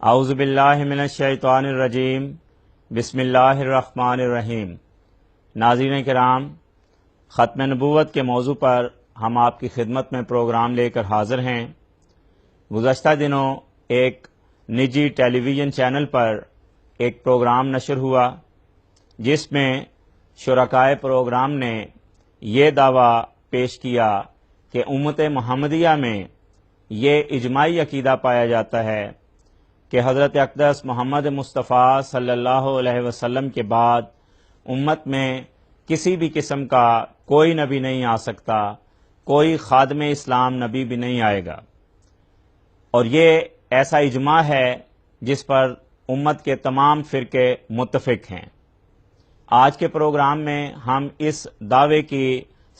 اعوذ باللہ من الشیطان الرجیم بسم اللہ الرحمن الرحیم۔ ناظرین کرام، ختم نبوت کے موضوع پر ہم آپ کی خدمت میں پروگرام لے کر حاضر ہیں۔ گزشتہ دنوں ایک نجی ٹیلی ویژن چینل پر ایک پروگرام نشر ہوا جس میں شرکائے پروگرام نے یہ دعویٰ پیش کیا کہ امت محمدیہ میں یہ اجماعی عقیدہ پایا جاتا ہے کہ حضرت اقدس محمد مصطفیٰ صلی اللہ علیہ وسلم کے بعد امت میں کسی بھی قسم کا کوئی نبی نہیں آ سکتا، کوئی خادم اسلام نبی بھی نہیں آئے گا، اور یہ ایسا اجماع ہے جس پر امت کے تمام فرقے متفق ہیں۔ آج کے پروگرام میں ہم اس دعوے کی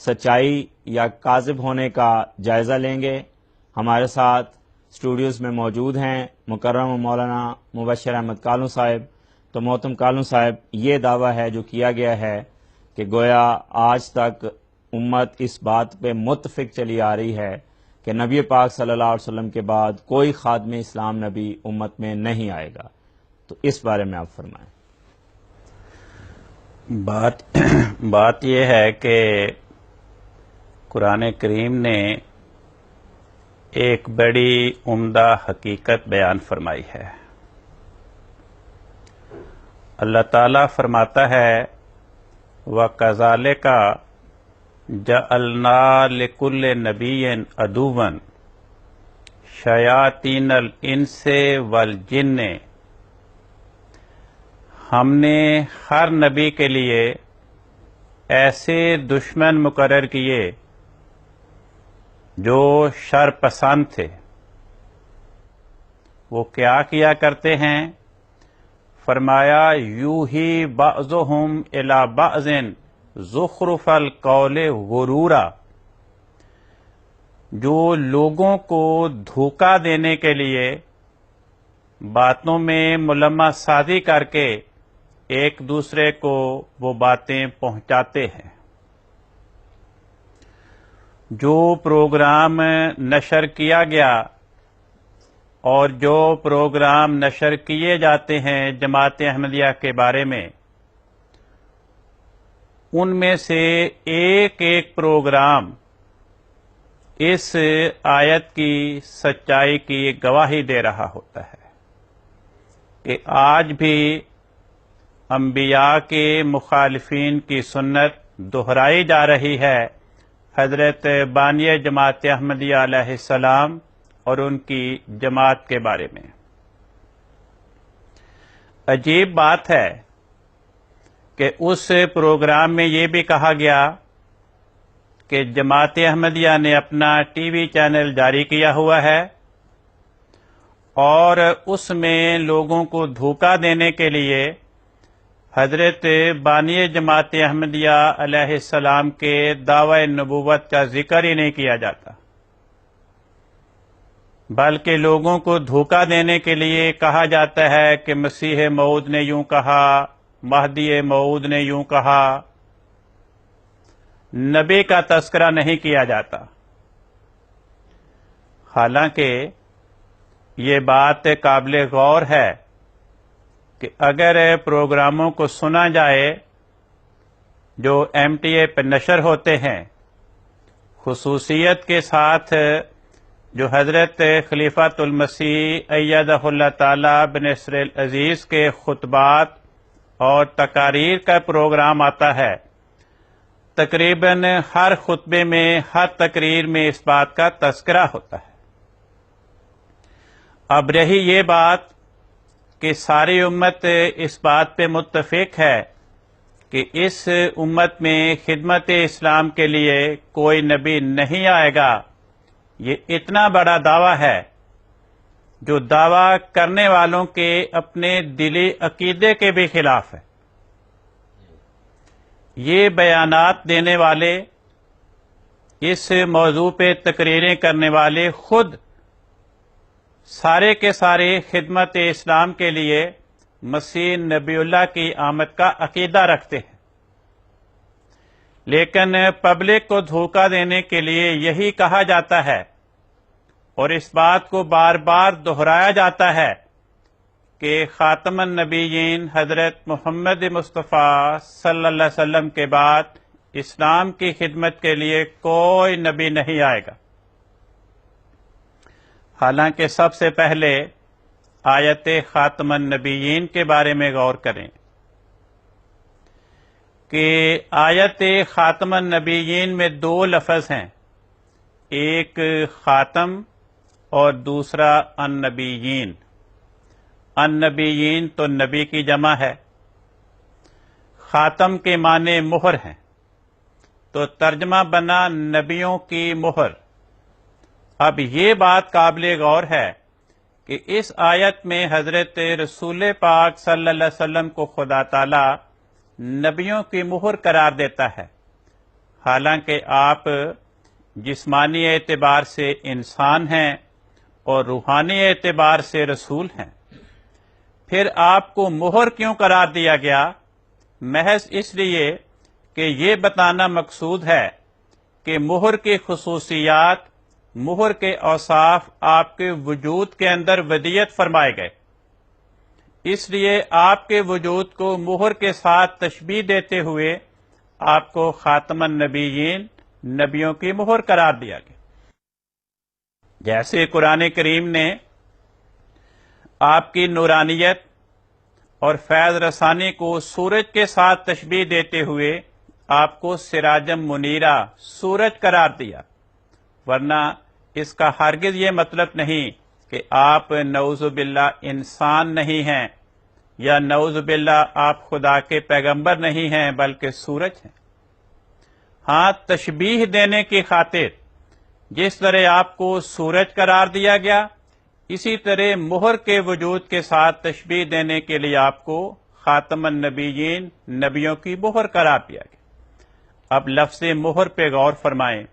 سچائی یا کاذب ہونے کا جائزہ لیں گے۔ ہمارے ساتھ اسٹوڈیوز میں موجود ہیں مکرم مولانا مبشر احمد کالوں صاحب۔ تو محترم کالوں صاحب، یہ دعویٰ ہے جو کیا گیا ہے کہ گویا آج تک امت اس بات پہ متفق چلی آ رہی ہے کہ نبی پاک صلی اللہ علیہ وسلم کے بعد کوئی خادم اسلام نبی امت میں نہیں آئے گا، تو اس بارے میں آپ فرمائیں۔ بات یہ ہے کہ قرآن کریم نے ایک بڑی عمدہ حقیقت بیان فرمائی ہے۔ اللہ تعالیٰ فرماتا ہے وَكَذَلِكَ جَعَلْنَا لِكُلِّ نَبِيٍّ عَدُوًّا شَيَاطِينَ الْإِنسِ وَالْجِنِّ، ہم نے ہر نبی کے لیے ایسے دشمن مقرر کیے جو شر پسند تھے۔ وہ کیا کرتے ہیں؟ فرمایا یوحی بعضهم الی بعض زخرف القول غرورا، جو لوگوں کو دھوکہ دینے کے لیے باتوں میں ملمح سازی کر کے ایک دوسرے کو وہ باتیں پہنچاتے ہیں۔ جو پروگرام نشر کیا گیا اور جو پروگرام نشر کیے جاتے ہیں جماعت احمدیہ کے بارے میں، ان میں سے ایک ایک پروگرام اس آیت کی سچائی کی گواہی دے رہا ہوتا ہے کہ آج بھی انبیاء کے مخالفین کی سنت دہرائی جا رہی ہے حضرت بانی جماعت احمدیہ علیہ السلام اور ان کی جماعت کے بارے میں۔ عجیب بات ہے کہ اس پروگرام میں یہ بھی کہا گیا کہ جماعت احمدیہ نے اپنا ٹی وی چینل جاری کیا ہوا ہے اور اس میں لوگوں کو دھوکہ دینے کے لیے حضرت بانی جماعت احمدیہ علیہ السلام کے دعوی نبوت کا ذکر ہی نہیں کیا جاتا، بلکہ لوگوں کو دھوکہ دینے کے لیے کہا جاتا ہے کہ مسیح موعود نے یوں کہا، مہدی موعود نے یوں کہا، نبی کا تذکرہ نہیں کیا جاتا۔ حالانکہ یہ بات قابل غور ہے کہ اگر پروگراموں کو سنا جائے جو ایم ٹی اے پہ نشر ہوتے ہیں، خصوصیت کے ساتھ جو حضرت خلیفۃ المسیح ایدہ اللہ تعالی بنصر العزیز کے خطبات اور تقاریر کا پروگرام آتا ہے، تقریباً ہر خطبے میں، ہر تقریر میں اس بات کا تذکرہ ہوتا ہے۔ اب رہی یہ بات کہ ساری امت اس بات پہ متفق ہے کہ اس امت میں خدمت اسلام کے لیے کوئی نبی نہیں آئے گا، یہ اتنا بڑا دعویٰ ہے جو دعویٰ کرنے والوں کے اپنے دلی عقیدے کے بھی خلاف ہے۔ یہ بیانات دینے والے، اس موضوع پہ تقریریں کرنے والے خود سارے کے سارے خدمت اسلام کے لیے مسیح نبی اللہ کی آمد کا عقیدہ رکھتے ہیں، لیکن پبلک کو دھوکہ دینے کے لیے یہی کہا جاتا ہے اور اس بات کو بار بار دہرایا جاتا ہے کہ خاتم النبیین حضرت محمد مصطفیٰ صلی اللہ علیہ وسلم کے بعد اسلام کی خدمت کے لیے کوئی نبی نہیں آئے گا. حالانکہ سب سے پہلے آیت خاتم النبیین کے بارے میں غور کریں کہ آیت خاتم النبیین میں دو لفظ ہیں، ایک خاتم اور دوسرا النبیین. النبیین تو نبی کی جمع ہے، خاتم کے معنی مہر ہیں، تو ترجمہ بنا نبیوں کی مہر. اب یہ بات قابل غور ہے کہ اس آیت میں حضرت رسول پاک صلی اللہ علیہ وسلم کو خدا تعالی نبیوں کی مہر قرار دیتا ہے، حالانکہ آپ جسمانی اعتبار سے انسان ہیں اور روحانی اعتبار سے رسول ہیں. پھر آپ کو مہر کیوں قرار دیا گیا؟ محض اس لیے کہ یہ بتانا مقصود ہے کہ مہر کی خصوصیات، مہر کے اوصاف آپ کے وجود کے اندر ودیت فرمائے گئے. اس لیے آپ کے وجود کو مہر کے ساتھ تشبیہ دیتے ہوئے آپ کو خاتم النبیین، نبیوں کی مہر قرار دیا گیا. جیسے قرآن کریم نے آپ کی نورانیت اور فیض رسانی کو سورج کے ساتھ تشبیہ دیتے ہوئے آپ کو سراجم منیرہ، سورج قرار دیا، ورنہ اس کا ہرگز یہ مطلب نہیں کہ آپ نعوذ باللہ انسان نہیں ہیں یا نعوذ باللہ آپ خدا کے پیغمبر نہیں ہیں بلکہ سورج ہیں. ہاں، تشبیہ دینے کی خاطر جس طرح آپ کو سورج قرار دیا گیا، اسی طرح مہر کے وجود کے ساتھ تشبیہ دینے کے لیے آپ کو خاتم النبیین، نبیوں کی مہر قرار دیا گیا. اب لفظ مہر پہ غور فرمائیں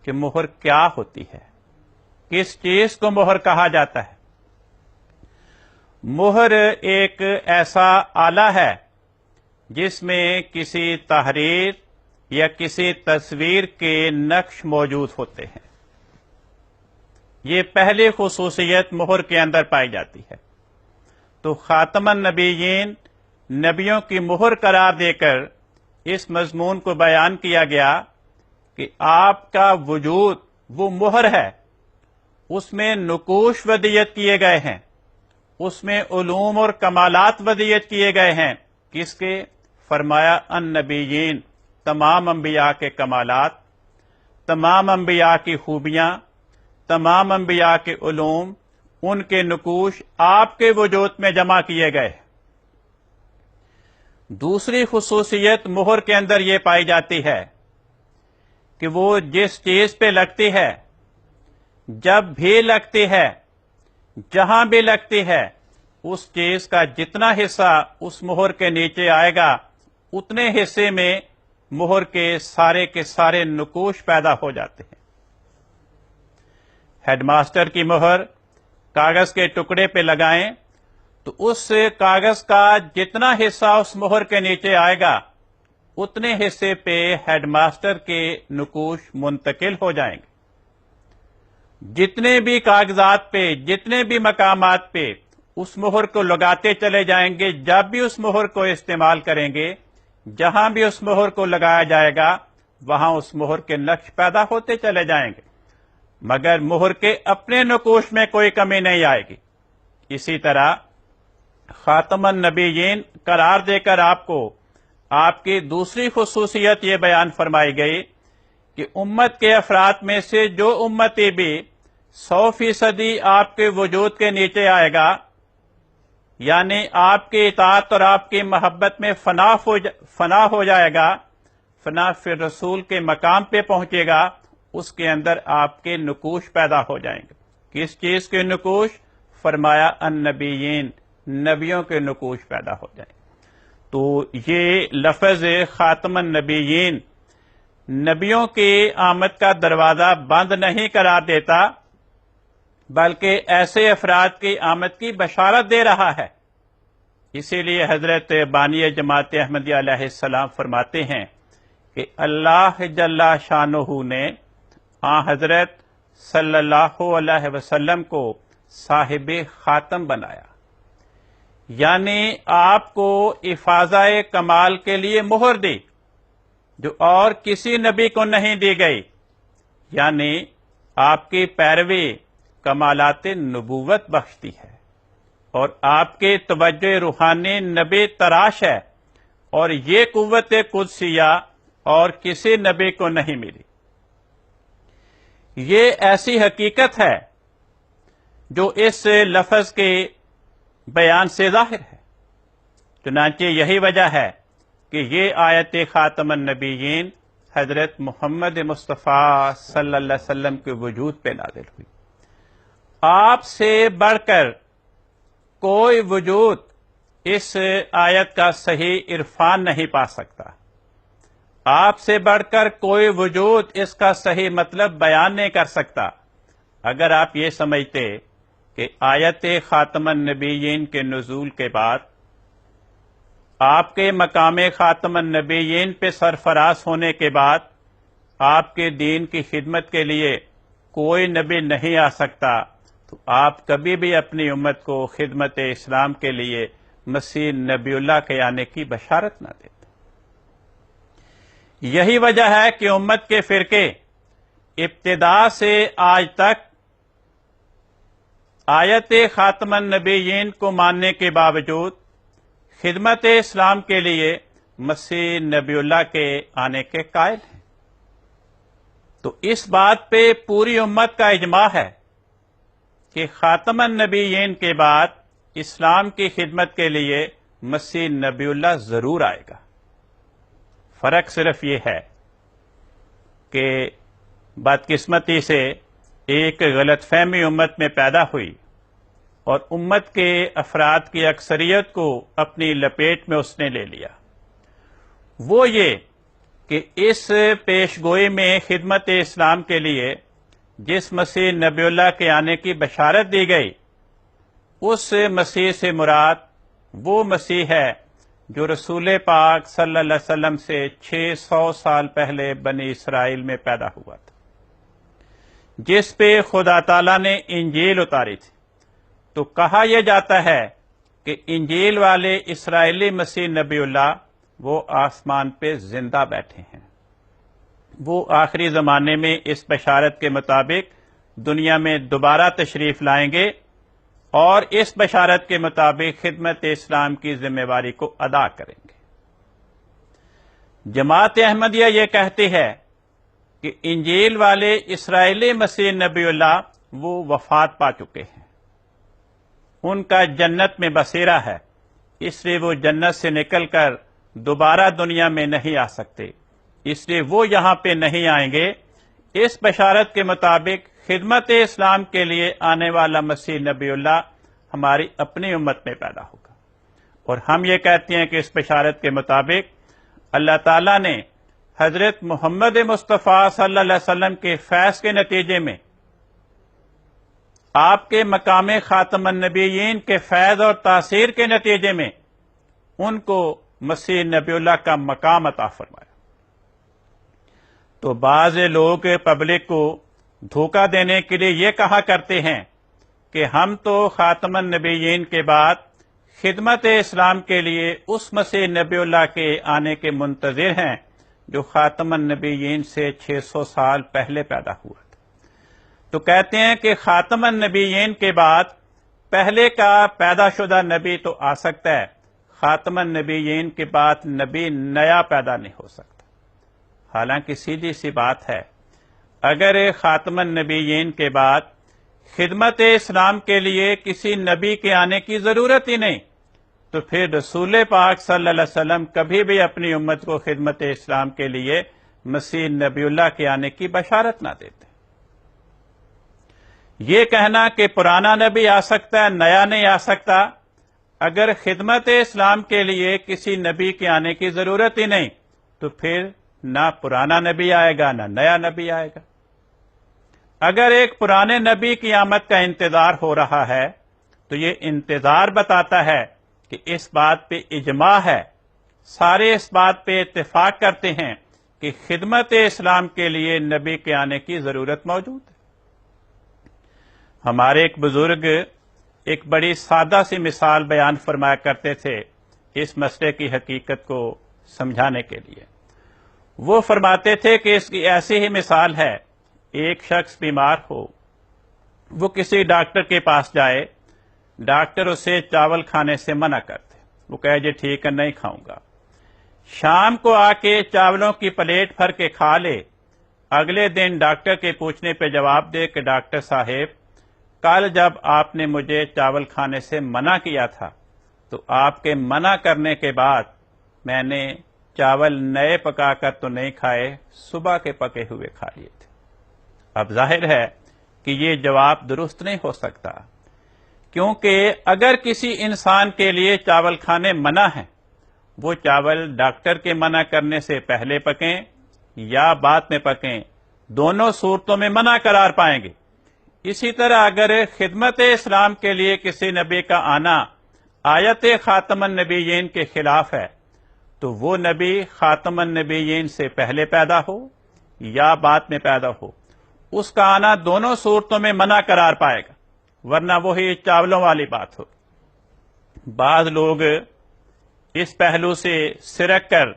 کہ مہر کیا ہوتی ہے، کس چیز کو مہر کہا جاتا ہے. مہر ایک ایسا آلہ ہے جس میں کسی تحریر یا کسی تصویر کے نقش موجود ہوتے ہیں. یہ پہلی خصوصیت مہر کے اندر پائی جاتی ہے. تو خاتم النبیین، نبیوں کی مہر قرار دے کر اس مضمون کو بیان کیا گیا کہ آپ کا وجود وہ مہر ہے، اس میں نقوش ودیت کیے گئے ہیں، اس میں علوم اور کمالات ودیت کیے گئے ہیں. کس کے؟ فرمایا النبیین، تمام انبیاء کے کمالات، تمام انبیاء کی خوبیاں، تمام انبیاء کے علوم، ان کے نقوش آپ کے وجود میں جمع کیے گئے. دوسری خصوصیت مہر کے اندر یہ پائی جاتی ہے کہ وہ جس چیز پہ لگتی ہے، جب بھی لگتی ہے، جہاں بھی لگتی ہے، اس چیز کا جتنا حصہ اس مہر کے نیچے آئے گا، اتنے حصے میں مہر کے سارے نقوش پیدا ہو جاتے ہیں. ہیڈ ماسٹر کی مہر کاغذ کے ٹکڑے پہ لگائیں تو اس کاغذ کا جتنا حصہ اس مہر کے نیچے آئے گا، اتنے حصے پہ ہیڈ ماسٹر کے نقوش منتقل ہو جائیں گے. جتنے بھی کاغذات پہ، جتنے بھی مقامات پہ اس مہر کو لگاتے چلے جائیں گے، جب بھی اس مہر کو استعمال کریں گے، جہاں بھی اس مہر کو لگایا جائے گا، وہاں اس مہر کے نقش پیدا ہوتے چلے جائیں گے، مگر مہر کے اپنے نقوش میں کوئی کمی نہیں آئے گی. اسی طرح خاتم النبیین قرار دے کر آپ کو آپ کی دوسری خصوصیت یہ بیان فرمائی گئی کہ امت کے افراد میں سے جو امتی بھی 100% آپ کے وجود کے نیچے آئے گا، یعنی آپ کی اطاعت اور آپ کی محبت میں فنا ہو جائے گا، فنا فی رسول کے مقام پہ پہنچے گا، اس کے اندر آپ کے نقوش پیدا ہو جائیں گے. کس چیز کے نقوش؟ فرمایا النبیین، نبیوں کے نقوش پیدا ہو جائیں گے. تو یہ لفظ خاتم النبیین نبیوں کی آمد کا دروازہ بند نہیں قرار دیتا، بلکہ ایسے افراد کی آمد کی بشارت دے رہا ہے. اسی لیے حضرت بانی جماعت احمدیہ علیہ السلام فرماتے ہیں کہ اللہ جل شانہ نے حضرت صلی اللہ علیہ وسلم کو صاحب خاتم بنایا. یعنی آپ کو افاضہ کمال کے لیے مہر دی جو اور کسی نبی کو نہیں دی گئی، یعنی آپ کی پیروی کمالات نبوت بخشتی ہے اور آپ کی توجہ روحانی نبی تراش ہے، اور یہ قوت قدسیہ اور کسی نبی کو نہیں ملی۔ یہ ایسی حقیقت ہے جو اس لفظ کے بیان سے ظاہر ہے۔ چنانچہ یہی وجہ ہے کہ یہ آیت خاتم النبیین حضرت محمد مصطفیٰ صلی اللہ علیہ وسلم کے وجود پہ نازل ہوئی۔ آپ سے بڑھ کر کوئی وجود اس آیت کا صحیح عرفان نہیں پا سکتا، آپ سے بڑھ کر کوئی وجود اس کا صحیح مطلب بیان نہیں کر سکتا اگر آپ یہ سمجھتے کہ آیت خاتم النبیین کے نزول کے بعد آپ کے مقام خاتم النبیین پہ سرفراز ہونے کے بعد آپ کے دین کی خدمت کے لیے کوئی نبی نہیں آ سکتا، تو آپ کبھی بھی اپنی امت کو خدمت اسلام کے لیے مسیح نبی اللہ کے آنے کی بشارت نہ دیتے۔ یہی وجہ ہے کہ امت کے فرقے ابتدا سے آج تک آیت خاتم النبیین کو ماننے کے باوجود خدمت اسلام کے لیے مسیح نبی اللہ کے آنے کے قائل ہیں۔ تو اس بات پہ پوری امت کا اجماع ہے کہ خاتم النبیین کے بعد اسلام کی خدمت کے لیے مسیح نبی اللہ ضرور آئے گا۔ فرق صرف یہ ہے کہ بدقسمتی سے ایک غلط فہمی امت میں پیدا ہوئی اور امت کے افراد کی اکثریت کو اپنی لپیٹ میں اس نے لے لیا۔ وہ یہ کہ اس پیش گوئی میں خدمت اسلام کے لیے جس مسیح نبی اللہ کے آنے کی بشارت دی گئی، اس مسیح سے مراد وہ مسیح ہے جو رسول پاک صلی اللہ علیہ وسلم سے 600 سال پہلے بنی اسرائیل میں پیدا ہوا تھا، جس پہ خدا تعالیٰ نے انجیل اتاری تھی۔ تو کہا یہ جاتا ہے کہ انجیل والے اسرائیلی مسیح نبی اللہ وہ آسمان پہ زندہ بیٹھے ہیں، وہ آخری زمانے میں اس بشارت کے مطابق دنیا میں دوبارہ تشریف لائیں گے اور اس بشارت کے مطابق خدمت اسلام کی ذمہ داری کو ادا کریں گے۔ جماعت احمدیہ یہ کہتی ہے کہ انجیل والے اسرائیلی مسیح نبی اللہ وہ وفات پا چکے ہیں، ان کا جنت میں بسیرا ہے، اس لیے وہ جنت سے نکل کر دوبارہ دنیا میں نہیں آ سکتے، اس لیے وہ یہاں پہ نہیں آئیں گے۔ اس بشارت کے مطابق خدمت اسلام کے لیے آنے والا مسیح نبی اللہ ہماری اپنی امت میں پیدا ہوگا، اور ہم یہ کہتے ہیں کہ اس بشارت کے مطابق اللہ تعالیٰ نے حضرت محمد مصطفیٰ صلی اللہ علیہ وسلم کے فیض کے نتیجے میں، آپ کے مقام خاتم النبیین کے فیض اور تاثیر کے نتیجے میں ان کو مسیح نبی اللہ کا مقام عطا فرمایا۔ تو بعض لوگ پبلک کو دھوکہ دینے کے لیے یہ کہا کرتے ہیں کہ ہم تو خاتم النبیین کے بعد خدمت اسلام کے لیے اس مسیح نبی اللہ کے آنے کے منتظر ہیں جو خاتم النبیین سے 600 سال پہلے پیدا ہوا تھا۔ تو کہتے ہیں کہ خاتم النبیین کے بعد پہلے کا پیدا شدہ نبی تو آ سکتا ہے، خاتم النبیین کے بعد نبی نیا پیدا نہیں ہو سکتا۔ حالانکہ سیدھی سی بات ہے، اگر خاتم النبیین کے بعد خدمت اسلام کے لیے کسی نبی کے آنے کی ضرورت ہی نہیں، تو پھر رسول پاک صلی اللہ علیہ وسلم کبھی بھی اپنی امت کو خدمت اسلام کے لیے مسیح نبی اللہ کے آنے کی بشارت نہ دیتے۔ یہ کہنا کہ پرانا نبی آ سکتا ہے، نیا نہیں آ سکتا، اگر خدمت اسلام کے لیے کسی نبی کے آنے کی ضرورت ہی نہیں تو پھر نہ پرانا نبی آئے گا نہ نیا نبی آئے گا۔ اگر ایک پرانے نبی کی آمد کا انتظار ہو رہا ہے تو یہ انتظار بتاتا ہے کہ اس بات پہ اجماع ہے، سارے اس بات پہ اتفاق کرتے ہیں کہ خدمت اسلام کے لیے نبی کے آنے کی ضرورت موجود ہے۔ ہمارے ایک بزرگ ایک بڑی سادہ سی مثال بیان فرمایا کرتے تھے اس مسئلے کی حقیقت کو سمجھانے کے لیے۔ وہ فرماتے تھے کہ اس کی ایسی ہی مثال ہے، ایک شخص بیمار ہو، وہ کسی ڈاکٹر کے پاس جائے، ڈاکٹر اسے چاول کھانے سے منع کرتے، وہ کہے جی ٹھیک ہے نہیں کھاؤں گا، شام کو آ کے چاولوں کی پلیٹ بھر کے کھا لے، اگلے دن ڈاکٹر کے پوچھنے پہ جواب دے کہ ڈاکٹر صاحب کل جب آپ نے مجھے چاول کھانے سے منع کیا تھا تو آپ کے منع کرنے کے بعد میں نے چاول نئے پکا کر تو نہیں کھائے، صبح کے پکے ہوئے کھا لیے تھے۔ اب ظاہر ہے کہ یہ جواب درست نہیں ہو سکتا، کیونکہ اگر کسی انسان کے لیے چاول کھانے منع ہیں، وہ چاول ڈاکٹر کے منع کرنے سے پہلے پکیں یا بعد میں پکیں، دونوں صورتوں میں منع قرار پائیں گے۔ اسی طرح اگر خدمت اسلام کے لیے کسی نبی کا آنا آیت خاتم النبیین کے خلاف ہے تو وہ نبی خاتم النبیین سے پہلے پیدا ہو یا بعد میں پیدا ہو، اس کا آنا دونوں صورتوں میں منع قرار پائے گا، ورنہ وہی چاولوں والی بات ہو۔ بعض لوگ اس پہلو سے سرک کر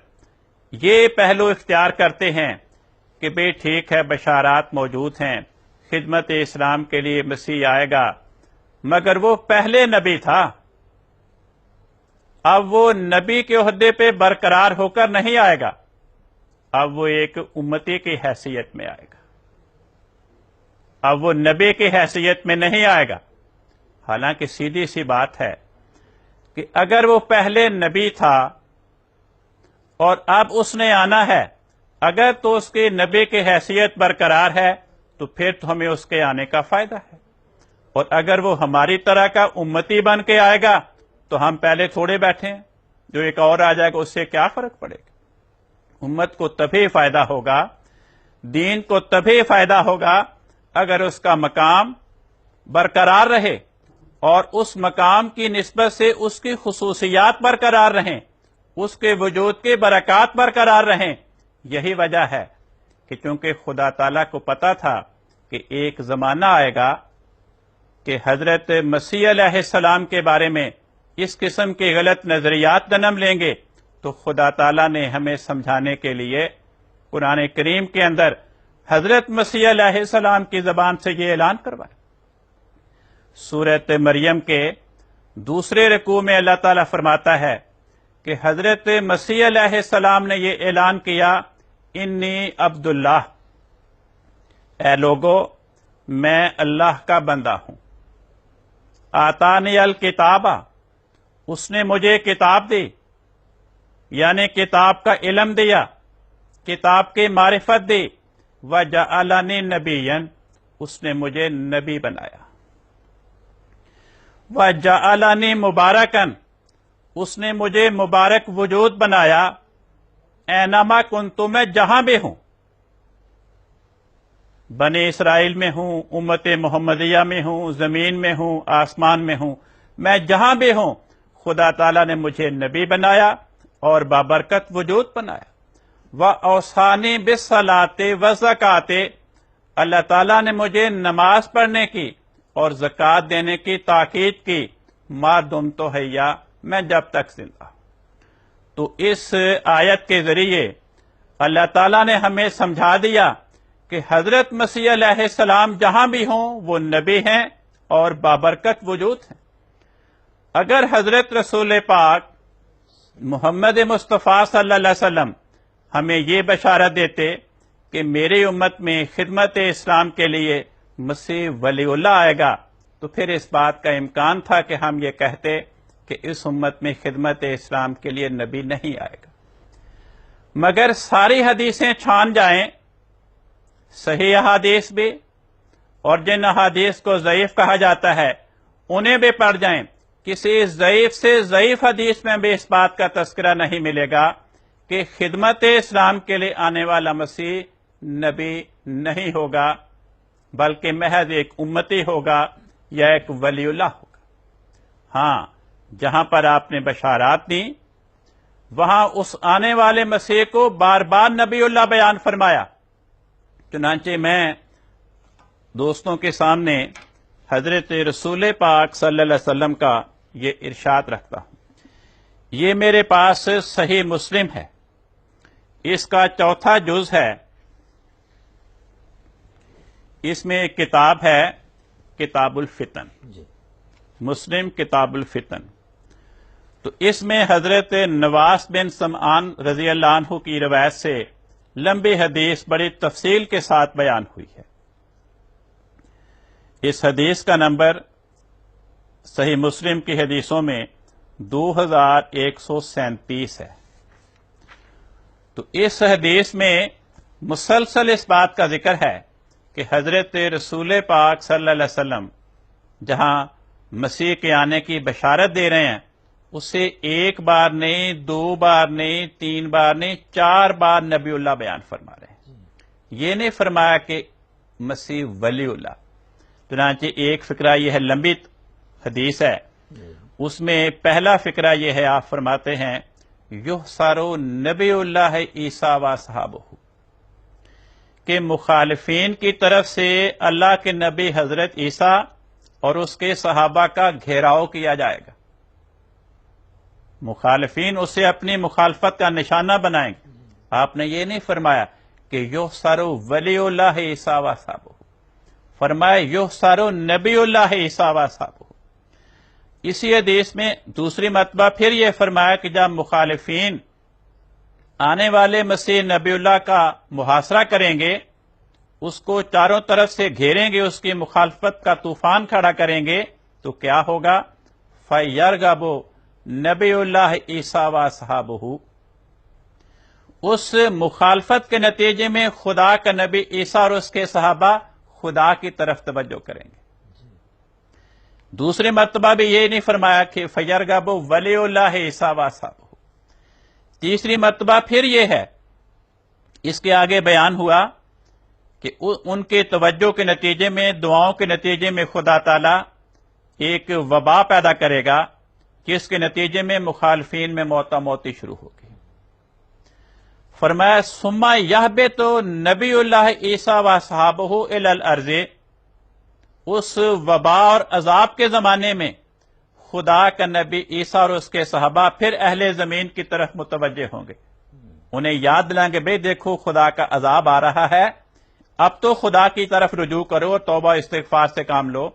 یہ پہلو اختیار کرتے ہیں کہ بھئی ٹھیک ہے بشارات موجود ہیں، خدمت اسلام کے لیے مسیح آئے گا، مگر وہ پہلے نبی تھا، اب وہ نبی کے عہدے پہ برقرار ہو کر نہیں آئے گا، اب وہ ایک امتی کی حیثیت میں آئے گا، اب وہ نبی کی حیثیت میں نہیں آئے گا۔ حالانکہ سیدھی سی بات ہے کہ اگر وہ پہلے نبی تھا اور اب اس نے آنا ہے، اگر تو اس کی نبی کی حیثیت برقرار ہے تو پھر تو ہمیں اس کے آنے کا فائدہ ہے، اور اگر وہ ہماری طرح کا امتی بن کے آئے گا تو ہم پہلے تھوڑے بیٹھے ہیں، جو ایک اور آ جائے گا اس سے کیا فرق پڑے گا؟ امت کو تبھی فائدہ ہوگا، دین کو تبھی فائدہ ہوگا اگر اس کا مقام برقرار رہے اور اس مقام کی نسبت سے اس کی خصوصیات برقرار رہیں، اس کے وجود کے برکات برقرار رہیں۔ یہی وجہ ہے کہ چونکہ خدا تعالیٰ کو پتا تھا کہ ایک زمانہ آئے گا کہ حضرت مسیح علیہ السلام کے بارے میں اس قسم کے غلط نظریات جنم لیں گے، تو خدا تعالیٰ نے ہمیں سمجھانے کے لیے قرآن کریم کے اندر حضرت مسیح علیہ السلام کی زبان سے یہ اعلان کروایا۔ سورۃ مریم کے دوسرے رکوع میں اللہ تعالیٰ فرماتا ہے کہ حضرت مسیح علیہ السلام نے یہ اعلان کیا، انی عبداللہ، اے لوگو میں اللہ کا بندہ ہوں، آتانی الکتابہ، اس نے مجھے کتاب دی، یعنی کتاب کا علم دیا، کتاب کی معرفت دی، وجعلنی نبیا، اس نے مجھے نبی بنایا، وجعلنی مبارکا، اس نے مجھے مبارک وجود بنایا، اینما کنت، میں جہاں بھی ہوں، بنی اسرائیل میں ہوں، امت محمدیہ میں ہوں، زمین میں ہوں، آسمان میں ہوں، میں جہاں بھی ہوں، خدا تعالیٰ نے مجھے نبی بنایا اور بابرکت وجود بنایا۔ وَأَوْصَانِي بِالصَّلَاةِ وَالزَّكَاةِ، اللہ تعالیٰ نے مجھے نماز پڑھنے کی اور زکوٰۃ دینے کی تاکید کی، ما دمت حیا، میں جب تک زندہ ہوں۔ تو اس آیت کے ذریعے اللہ تعالیٰ نے ہمیں سمجھا دیا کہ حضرت مسیح علیہ السلام جہاں بھی ہوں وہ نبی ہیں اور بابرکت وجود ہیں۔ اگر حضرت رسول پاک محمد مصطفیٰ صلی اللہ علیہ وسلم ہمیں یہ بشارت دیتے کہ میری امت میں خدمت اسلام کے لیے مسیح ولی اللہ آئے گا، تو پھر اس بات کا امکان تھا کہ ہم یہ کہتے کہ اس امت میں خدمت اسلام کے لیے نبی نہیں آئے گا۔ مگر ساری حدیثیں چھان جائیں، صحیح احادیث بھی اور جن احادیث کو ضعیف کہا جاتا ہے انہیں بھی پڑھ جائیں، کسی ضعیف سے ضعیف حدیث میں بھی اس بات کا تذکرہ نہیں ملے گا کہ خدمت اسلام کے لیے آنے والا مسیح نبی نہیں ہوگا، بلکہ محض ایک امتی ہوگا یا ایک ولی اللہ ہوگا۔ ہاں، جہاں پر آپ نے بشارات دی وہاں اس آنے والے مسیح کو بار بار نبی اللہ بیان فرمایا۔ چنانچہ میں دوستوں کے سامنے حضرت رسول پاک صلی اللہ علیہ وسلم کا یہ ارشاد رکھتا ہوں. یہ میرے پاس صحیح مسلم ہے، اس کا 4تھا جز ہے. اس میں ایک کتاب ہے کتاب الفتن، مسلم کتاب الفتن. تو اس میں حضرت نواس بن سمعان رضی اللہ عنہ کی روایت سے لمبی حدیث بڑی تفصیل کے ساتھ بیان ہوئی ہے. اس حدیث کا نمبر صحیح مسلم کی حدیثوں میں 2137 ہے. تو اس حدیث میں مسلسل اس بات کا ذکر ہے کہ حضرت رسول پاک صلی اللہ علیہ وسلم جہاں مسیح کے آنے کی بشارت دے رہے ہیں، اسے 1 بار نہیں، 2 بار نہیں، 3 بار نہیں، 4 بار نبی اللہ بیان فرما رہے ہیں. یہ نہیں فرمایا کہ مسیح ولی اللہ. چنانچہ ایک فقرہ یہ ہے، لمبی حدیث ہے، اس میں پہلا فقرہ یہ ہے، آپ فرماتے ہیں یحشر نبی اللہ عیسیٰ و صحابہ، کہ مخالفین کی طرف سے اللہ کے نبی حضرت عیسیٰ اور اس کے صحابہ کا گھیراؤ کیا جائے گا. مخالفین اسے اپنی مخالفت کا نشانہ بنائیں گے. آپ نے یہ نہیں فرمایا کہ یحشر ولی اللہ عیسیٰ و صحابہ، فرمایا یحشر نبی اللہ عیسیٰ و صحابہ. اسی حدیث میں دوسری مرتبہ پھر یہ فرمایا کہ جب مخالفین آنے والے مسیح نبی اللہ کا محاصرہ کریں گے، اس کو چاروں طرف سے گھیریں گے، اس کی مخالفت کا طوفان کھڑا کریں گے، تو کیا ہوگا؟ فَيَرْغَبُ نبی اللہ عیسیٰ و صحابہ. اس مخالفت کے نتیجے میں خدا کا نبی عیسیٰ اور اس کے صحابہ خدا کی طرف توجہ کریں گے. دوسری مرتبہ بھی یہ نہیں فرمایا کہ فَيَرْغَبُ ولی اللہ عیسیٰ و صحابہ. تیسری مرتبہ پھر یہ ہے، اس کے آگے بیان ہوا کہ ان کے توجہ کے نتیجے میں، دعاؤں کے نتیجے میں خدا تعالیٰ ایک وبا پیدا کرے گا کہ اس کے نتیجے میں مخالفین میں موتی شروع ہوگی. فرمایا ثم یہبط نبی اللہ عیسیٰ و صحابہ الی الارض. اس وبا اور عذاب کے زمانے میں خدا کا نبی عیسیٰ اور اس کے صحابہ پھر اہل زمین کی طرف متوجہ ہوں گے. انہیں یاد دلائیں گے، بھئی دیکھو خدا کا عذاب آ رہا ہے، اب تو خدا کی طرف رجوع کرو اور توبہ استغفار سے کام لو.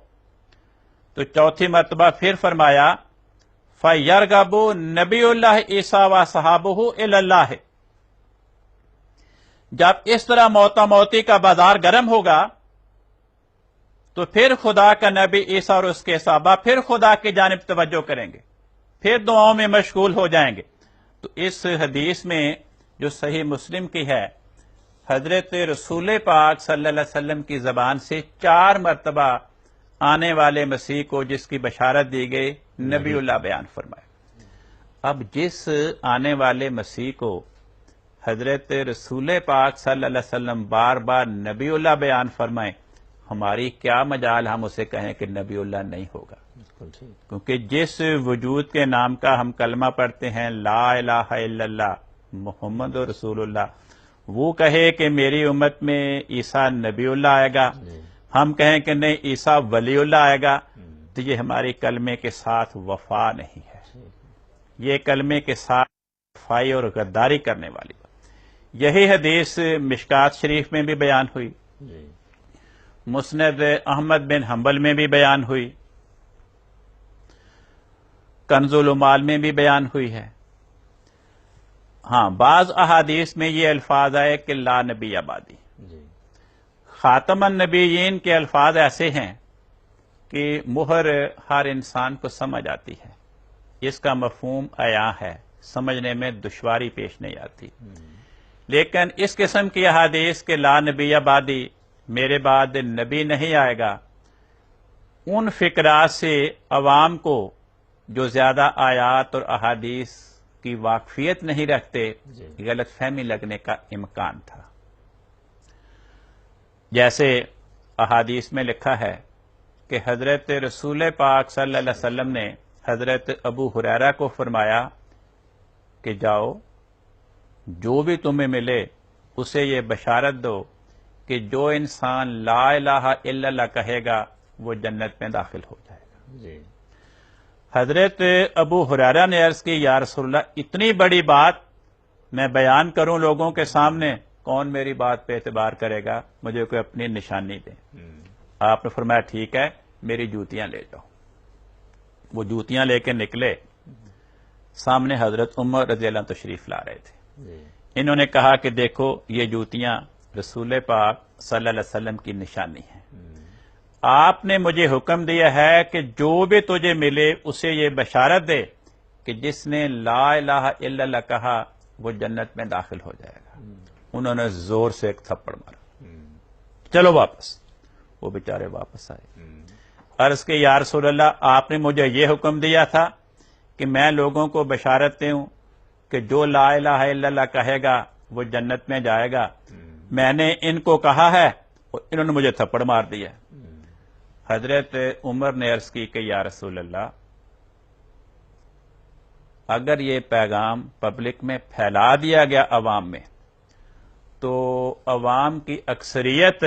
تو چوتھی مرتبہ پھر فرمایا فَيَرْغَبُ نبی اللہ عیسیٰ و صحابہ الی اللہ. جب اس طرح موتی کا بازار گرم ہوگا تو پھر خدا کا نبی عیسیٰ اور اس کے صحابہ پھر خدا کی جانب توجہ کریں گے، پھر دعاؤں میں مشغول ہو جائیں گے. تو اس حدیث میں جو صحیح مسلم کی ہے، حضرت رسول پاک صلی اللہ علیہ وسلم کی زبان سے 4 مرتبہ آنے والے مسیح کو جس کی بشارت دی گئی نبی اللہ بیان فرمائے. اب جس آنے والے مسیح کو حضرت رسول پاک صلی اللہ علیہ وسلم بار بار نبی اللہ بیان فرمائیں، ہماری کیا مجال ہم اسے کہیں کہ نبی اللہ نہیں ہوگا. کیونکہ جس وجود کے نام کا ہم کلمہ پڑھتے ہیں لا الہ الا اللہ محمد رسول اللہ، وہ کہے کہ میری امت میں عیسیٰ نبی اللہ آئے گا، ہم کہیں کہ نہیں عیسیٰ ولی اللہ آئے گا، تو یہ ہماری کلمے کے ساتھ وفا نہیں ہے. یہ کلمے کے ساتھ وفائی اور غداری کرنے والی بات. یہی حدیث مشکات شریف میں بھی بیان ہوئی، مسند احمد بن حنبل میں بھی بیان ہوئی، کنز العمال میں بھی بیان ہوئی ہے. ہاں، بعض احادیث میں یہ الفاظ آئے کہ لا نبی آبادی. خاتم النبیین کے الفاظ ایسے ہیں کہ مہر ہر انسان کو سمجھ آتی ہے، اس کا مفہوم عیاں ہے، سمجھنے میں دشواری پیش نہیں آتی. لیکن اس قسم کی احادیث کہ لا نبی آبادی، میرے بعد نبی نہیں آئے گا، ان فقرات سے عوام کو جو زیادہ آیات اور احادیث کی واقفیت نہیں رکھتے، غلط فہمی لگنے کا امکان تھا. جیسے احادیث میں لکھا ہے کہ حضرت رسول پاک صلی اللہ علیہ وسلم نے حضرت ابو ہریرہ کو فرمایا کہ جاؤ، جو بھی تمہیں ملے اسے یہ بشارت دو کہ جو انسان لا الہ الا اللہ کہے گا وہ جنت میں داخل ہو جائے گا. جی. حضرت ابو ہریرہ نے عرض کی یا رسول اللہ اتنی بڑی بات میں بیان کروں لوگوں کے سامنے, کون میری بات پہ اعتبار کرے گا؟ مجھے کوئی اپنی نشانی دیں. آپ نے فرمایا ٹھیک ہے میری جوتیاں لے جاؤ. وہ جوتیاں لے کے نکلے. سامنے حضرت عمر رضی اللہ عنہ تشریف لا رہے تھے. انہوں نے کہا کہ دیکھو یہ جوتیاں رسول پاک صلی اللہ علیہ وسلم کی نشانی ہیں. آپ نے مجھے حکم دیا ہے کہ جو بھی تجھے ملے اسے یہ بشارت دے کہ جس نے لا الہ الا اللہ کہا وہ جنت میں داخل ہو جائے گا. انہوں نے زور سے ایک تھپڑ مارا. چلو واپس. وہ بیچارے واپس آئے. عرض کہ یا رسول اللہ آپ نے مجھے یہ حکم دیا تھا کہ میں لوگوں کو بشارت دوں کہ جو لا الہ الا اللہ کہے گا وہ جنت میں جائے گا. میں نے ان کو کہا ہے اور انہوں نے مجھے تھپڑ مار دیا. حضرت عمر نے عرض کی کہ یا رسول اللہ اگر یہ پیغام پبلک میں پھیلا دیا گیا عوام میں تو عوام کی اکثریت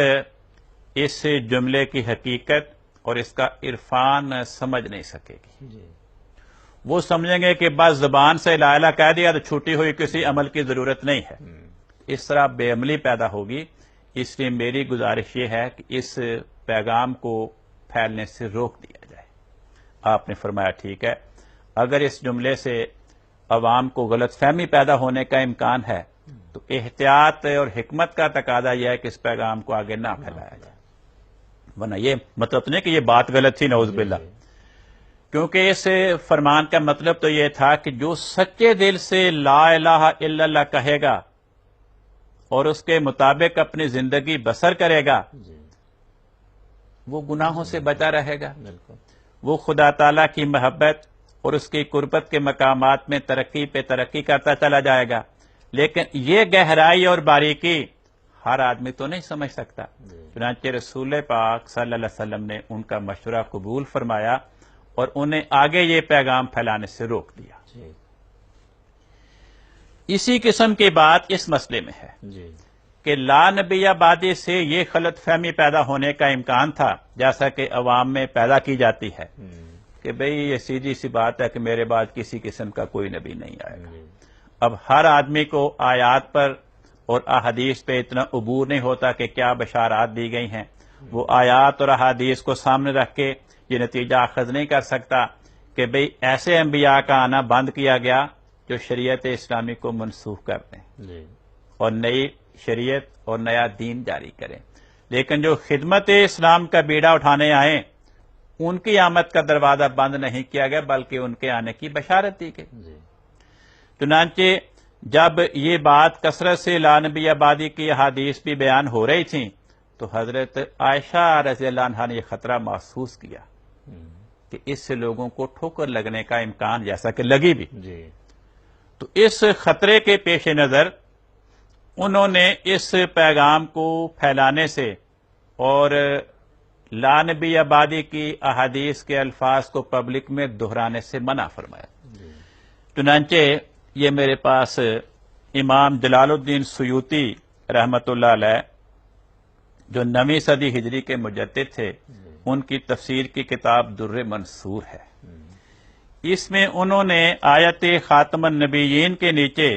اس جملے کی حقیقت اور اس کا عرفان سمجھ نہیں سکے گی. وہ سمجھیں گے کہ بس زبان سے لا الہ کہہ دیا تو چھوٹی ہوئی کسی عمل کی ضرورت نہیں ہے. اس طرح بے عملی پیدا ہوگی. اس لیے میری گزارش یہ ہے کہ اس پیغام کو پھیلنے سے روک دیا جائے. آپ نے فرمایا ٹھیک ہے اگر اس جملے سے عوام کو غلط فہمی پیدا ہونے کا امکان ہے تو احتیاط اور حکمت کا تقاضا یہ ہے کہ اس پیغام کو آگے نہ پھیلایا جائے. ورنہ یہ مطلب نہیں کہ یہ بات غلط تھی نعوذ باللہ, کیونکہ اس فرمان کا مطلب تو یہ تھا کہ جو سچے دل سے لا الہ الا اللہ کہے گا اور اس کے مطابق اپنی زندگی بسر کرے گا وہ گناہوں سے بچا رہے گا. وہ خدا تعالیٰ کی محبت اور اس کی قربت کے مقامات میں ترقی پہ ترقی کرتا چلا جائے گا. لیکن یہ گہرائی اور باریکی ہر آدمی تو نہیں سمجھ سکتا. چنانچہ رسول پاک صلی اللہ علیہ وسلم نے ان کا مشورہ قبول فرمایا اور انہیں آگے یہ پیغام پھیلانے سے روک دیا. اسی قسم کی بات اس مسئلے میں ہے کہ لا نبی آبادی سے یہ غلط فہمی پیدا ہونے کا امکان تھا جیسا کہ عوام میں پیدا کی جاتی ہے کہ بھئی یہ سیدھی سی بات ہے کہ میرے بعد کسی قسم کا کوئی نبی نہیں آئے گا. اب ہر آدمی کو آیات پر اور احادیث پہ اتنا عبور نہیں ہوتا کہ کیا بشارات دی گئی ہیں. وہ آیات اور احادیث کو سامنے رکھ کے یہ نتیجہ اخذ نہیں کر سکتا کہ بھئی ایسے انبیاء کا آنا بند کیا گیا جو شریعت اسلامی کو منسوخ کر دیں اور نئی شریعت اور نیا دین جاری کریں. لیکن جو خدمت اسلام کا بیڑا اٹھانے آئیں ان کی آمد کا دروازہ بند نہیں کیا گیا بلکہ ان کے آنے کی بشارت دی گئی. چنانچہ جب یہ بات کثرت سے لا نبی آبادی کی احادیث بھی بیان ہو رہی تھیں تو حضرت عائشہ رضی اللہ عنہا نے یہ خطرہ محسوس کیا کہ اس سے لوگوں کو ٹھوکر لگنے کا امکان جیسا کہ لگی بھی. تو اس خطرے کے پیش نظر انہوں نے اس پیغام کو پھیلانے سے اور لا نبی آبادی کی احادیث کے الفاظ کو پبلک میں دہرانے سے منع فرمایا. چنانچہ یہ میرے پاس امام جلال الدین سیوطی رحمت اللہ علیہ جو 9ویں صدی ہجری کے مجدد تھے ان کی تفسیر کی کتاب در منصور ہے. اس میں انہوں نے آیت خاتم النبیین کے نیچے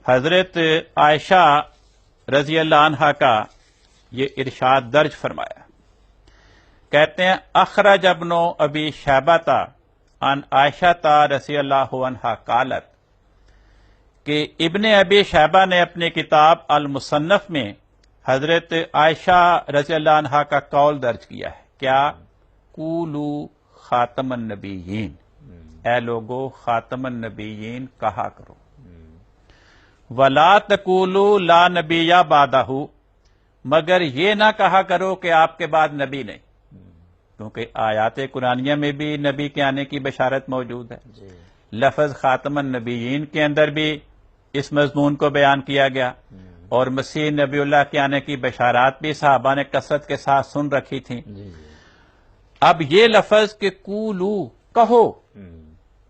حضرت عائشہ رضی اللہ عنہا کا یہ ارشاد درج فرمایا. کہتے ہیں اخرج ابن ابی شیبہ عن عائشہ رضی اللہ عنہا قالت کہ ابن ابی شیبہ نے اپنی کتاب المصنف میں حضرت عائشہ رضی اللہ عنہا کا قول درج کیا ہے. کیا؟ قولو خاتم النبیین، اے لوگو خاتم النبیین کہا کرو. ولا تقولوا لا نبی بعدہ، مگر یہ نہ کہا کرو کہ آپ کے بعد نبی نہیں، کیونکہ آیات قرآنیہ میں بھی نبی کے آنے کی بشارت موجود ہے. لفظ خاتم النبیین کے اندر بھی اس مضمون کو بیان کیا گیا اور مسیح نبی اللہ کے آنے کی بشارات بھی صحابہ نے کثرت کے ساتھ سن رکھی تھیں. اب یہ لفظ کہ قولو کہو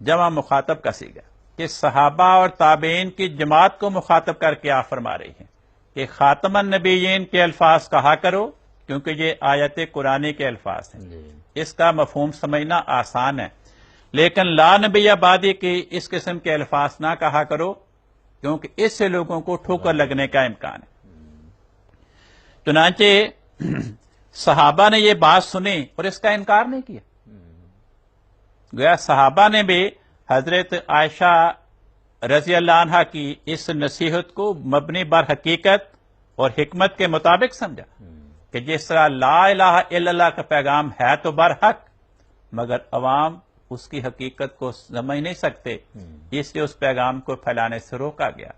جمع مخاطب کا صیغہ کہ صحابہ اور تابعین کی جماعت کو مخاطب کر کے آپ فرما رہی ہیں کہ خاتم النبیین کے الفاظ کہا کرو کیونکہ یہ آیت قرآنی کے الفاظ ہیں، جی اس کا مفہوم سمجھنا آسان ہے، لیکن لا نبی بعدی کی اس قسم کے الفاظ نہ کہا کرو، کیونکہ اس سے لوگوں کو ٹھوکر لگنے کا امکان ہے۔ چنانچہ صحابہ نے یہ بات سنی اور اس کا انکار نہیں کیا، گویا صحابہ نے بھی حضرت عائشہ رضی اللہ عنہا کی اس نصیحت کو مبنی بر حقیقت اور حکمت کے مطابق سمجھا کہ جس طرح لا الہ الا اللہ کا پیغام ہے تو برحق، مگر عوام اس کی حقیقت کو سمجھ نہیں سکتے، اس لیے اس پیغام کو پھیلانے سے روکا گیا۔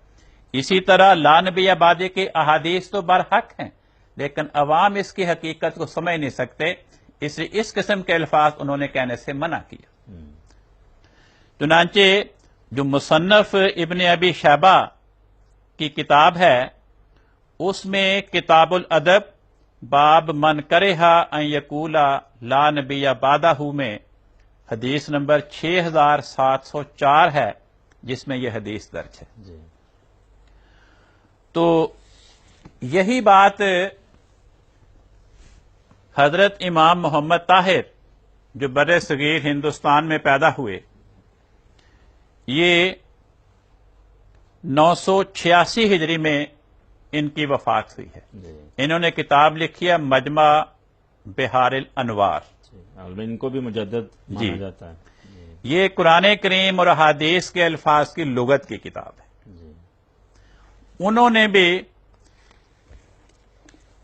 اسی طرح لا نبی بعدی کے احادیث تو برحق ہیں، لیکن عوام اس کی حقیقت کو سمجھ نہیں سکتے، اس لیے اس قسم کے الفاظ انہوں نے کہنے سے منع کیا۔ چنانچہ جو مصنف ابن ابی شیبہ کی کتاب ہے، اس میں کتاب الادب باب من کرہا ان یقولا لا نبی بعدہ میں حدیث نمبر 6704 ہے، جس میں یہ حدیث درج ہے۔ جی تو یہی بات حضرت امام محمد طاہر جو بر صغیر ہندوستان میں پیدا ہوئے، یہ 986 ہجری میں ان کی وفات ہوئی ہے۔ جی انہوں نے کتاب لکھی ہے مجمع بحار الانوار۔ ان کو بھی مجدد جی۔ مانا جاتا ہے۔ جی یہ قرآن کریم اور احادیث کے الفاظ کی لغت کی کتاب ہے۔ جی انہوں نے بھی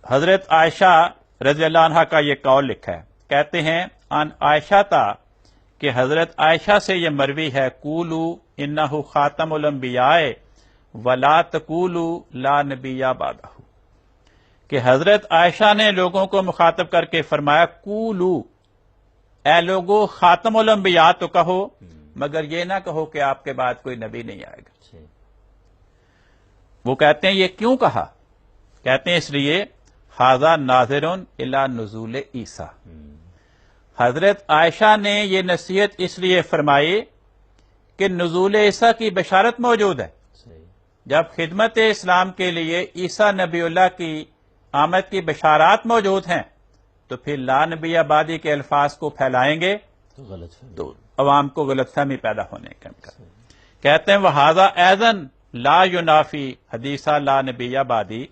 حضرت عائشہ رضی اللہ عنہا کا یہ قول لکھا ہے، کہتے ہیں ان عائشہ تا کہ حضرت عائشہ سے یہ مروی ہے قولو انہ خاتم الانبیاء ولا تقولو لا نبی بعدہ، کہ حضرت عائشہ نے لوگوں کو مخاطب کر کے فرمایا قولو، اے لوگو خاتم الانبیاء تو کہو، مگر یہ نہ کہو کہ آپ کے بعد کوئی نبی نہیں آئے گا۔ جی وہ کہتے ہیں یہ کیوں کہا؟ کہتے ہیں اس لیے ھذا ناظر الی نزول عیسیٰ، حضرت عائشہ نے یہ نصیحت اس لیے فرمائی کہ نزول عیسیٰ کی بشارت موجود ہے۔ صحیح جب خدمت اسلام کے لیے عیسیٰ نبی اللہ کی آمد کی بشارات موجود ہیں تو پھر لا نبی بعدی کے الفاظ کو پھیلائیں گے تو غلط فہمی۔ تو عوام کو غلط فہمی پیدا ہونے کا امکان۔ کہتے ہیں وَھَذَا أَيْضًا لا ينافی حدیثہ لا نبی بعدی،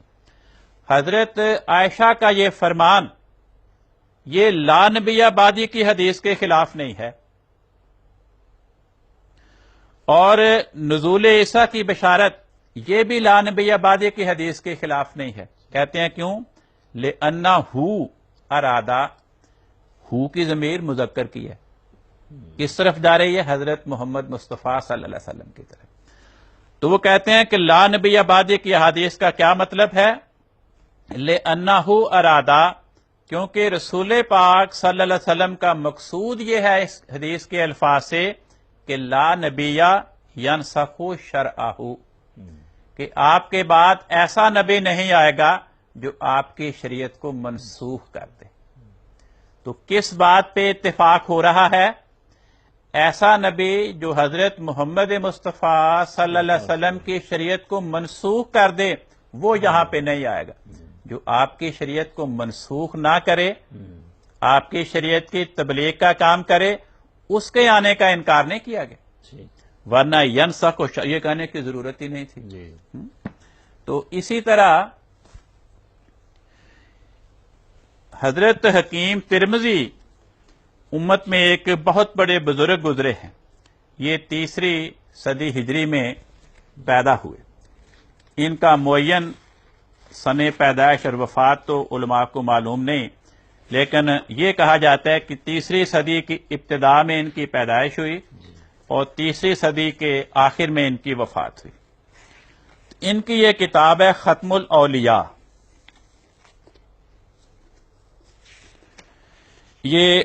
حضرت عائشہ کا یہ فرمان یہ لا نبی بعدی کی حدیث کے خلاف نہیں ہے، اور نزول عیسیٰ کی بشارت یہ بھی لا نبی بعدی کی حدیث کے خلاف نہیں ہے۔ کہتے ہیں کیوں؟ لِأَنَّهُ ارادہ، ہو کی ضمیر مذکر کی ہے، کس طرف جا رہی ہے؟ حضرت محمد مصطفیٰ صلی اللہ علیہ وسلم کی طرف۔ تو وہ کہتے ہیں کہ لا نبی بعدی کی حدیث کا کیا مطلب ہے؟ لِأَنَّهُ ارادہ، کیونکہ رسول پاک صلی اللہ علیہ وسلم کا مقصود یہ ہے اس حدیث کے الفاظ سے کہ لا نبی ینسخ شرعہ، کہ آپ کے بعد ایسا نبی نہیں آئے گا جو آپ کی شریعت کو منسوخ کر دے۔ تو کس بات پہ اتفاق ہو رہا ہے؟ ایسا نبی جو حضرت محمد مصطفیٰ صلی اللہ علیہ وسلم کی شریعت کو منسوخ کر دے وہ یہاں پہ نہیں آئے گا۔ جو آپ کی شریعت کو منسوخ نہ کرے، آپ کی شریعت کی تبلیغ کا کام کرے، اس کے آنے کا انکار نہیں کیا گیا، جی ورنہ ینسخ یہ کہنے کی ضرورت ہی نہیں تھی۔ جی تو اسی طرح حضرت حکیم ترمذی امت میں ایک بہت بڑے بزرگ گزرے ہیں، یہ 3 صدی ہجری میں پیدا ہوئے۔ ان کا معین سن پیدائش اور وفات تو علماء کو معلوم نہیں، لیکن یہ کہا جاتا ہے کہ 3 صدی کی ابتدا میں ان کی پیدائش ہوئی اور 3 صدی کے آخر میں ان کی وفات ہوئی۔ ان کی یہ کتاب ہے ختم الاولیاء، یہ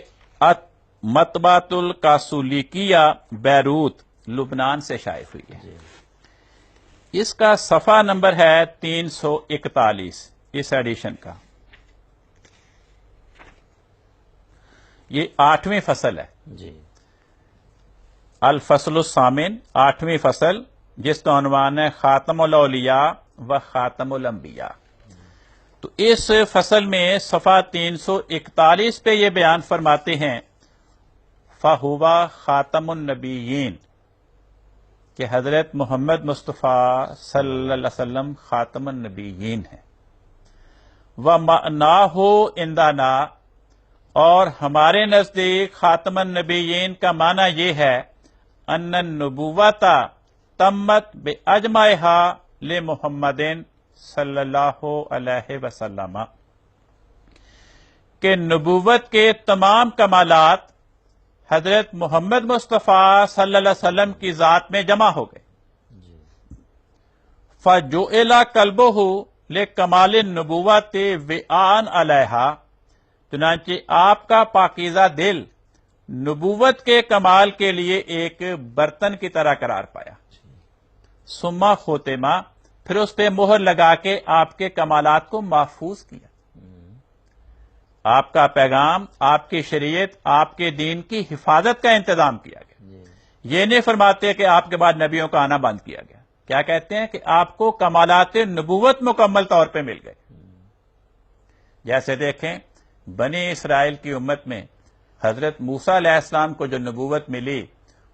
مطبعۃ الکاسولیکیہ بیروت لبنان سے شائع ہوئی ہے۔ اس کا صفحہ نمبر ہے 341 اس ایڈیشن کا۔ یہ 8ویں فصل ہے، جی الفصل الثامن، 8ویں فصل، جس کا عنوان ہے خاتم الاولیاء و خاتم الانبیاء۔ تو اس فصل میں صفحہ 341 پہ یہ بیان فرماتے ہیں فَهُوَ خاتم النبیین کہ حضرت محمد مصطفیٰ صلی اللہ علیہ وسلم خاتم النبیین ہیں. وَمَعْنَاهُ عِنْدَنَا اور ہمارے نزدیک خاتم النبیین کا معنی یہ ہے ان النبوۃ تمت بِأَجْمَعِهَا لِمُحَمَّدٍ صلی اللہ علیہ وسلم کہ نبوت کے تمام کمالات حضرت محمد مصطفیٰ صلی اللہ علیہ وسلم کی ذات میں جمع ہو گئے. فَجُعِلَ قَلْبُهُ لِكَمَالِ النُّبُوَّةِ وِعَاءً عَلَيْهَا چنانچہ آپ کا پاکیزہ دل نبوت کے کمال کے لیے ایک برتن کی طرح قرار پایا. ثم ختم پھر اس پہ مہر لگا کے آپ کے کمالات کو محفوظ کیا. آپ کا پیغام، آپ کی شریعت، آپ کے دین کی حفاظت کا انتظام کیا گیا. یہ نہیں فرماتے کہ آپ کے بعد نبیوں کا آنا بند کیا گیا. کیا کہتے ہیں کہ آپ کو کمالات نبوت مکمل طور پہ مل گئے. جیسے دیکھیں بنی اسرائیل کی امت میں حضرت موسیٰ علیہ السلام کو جو نبوت ملی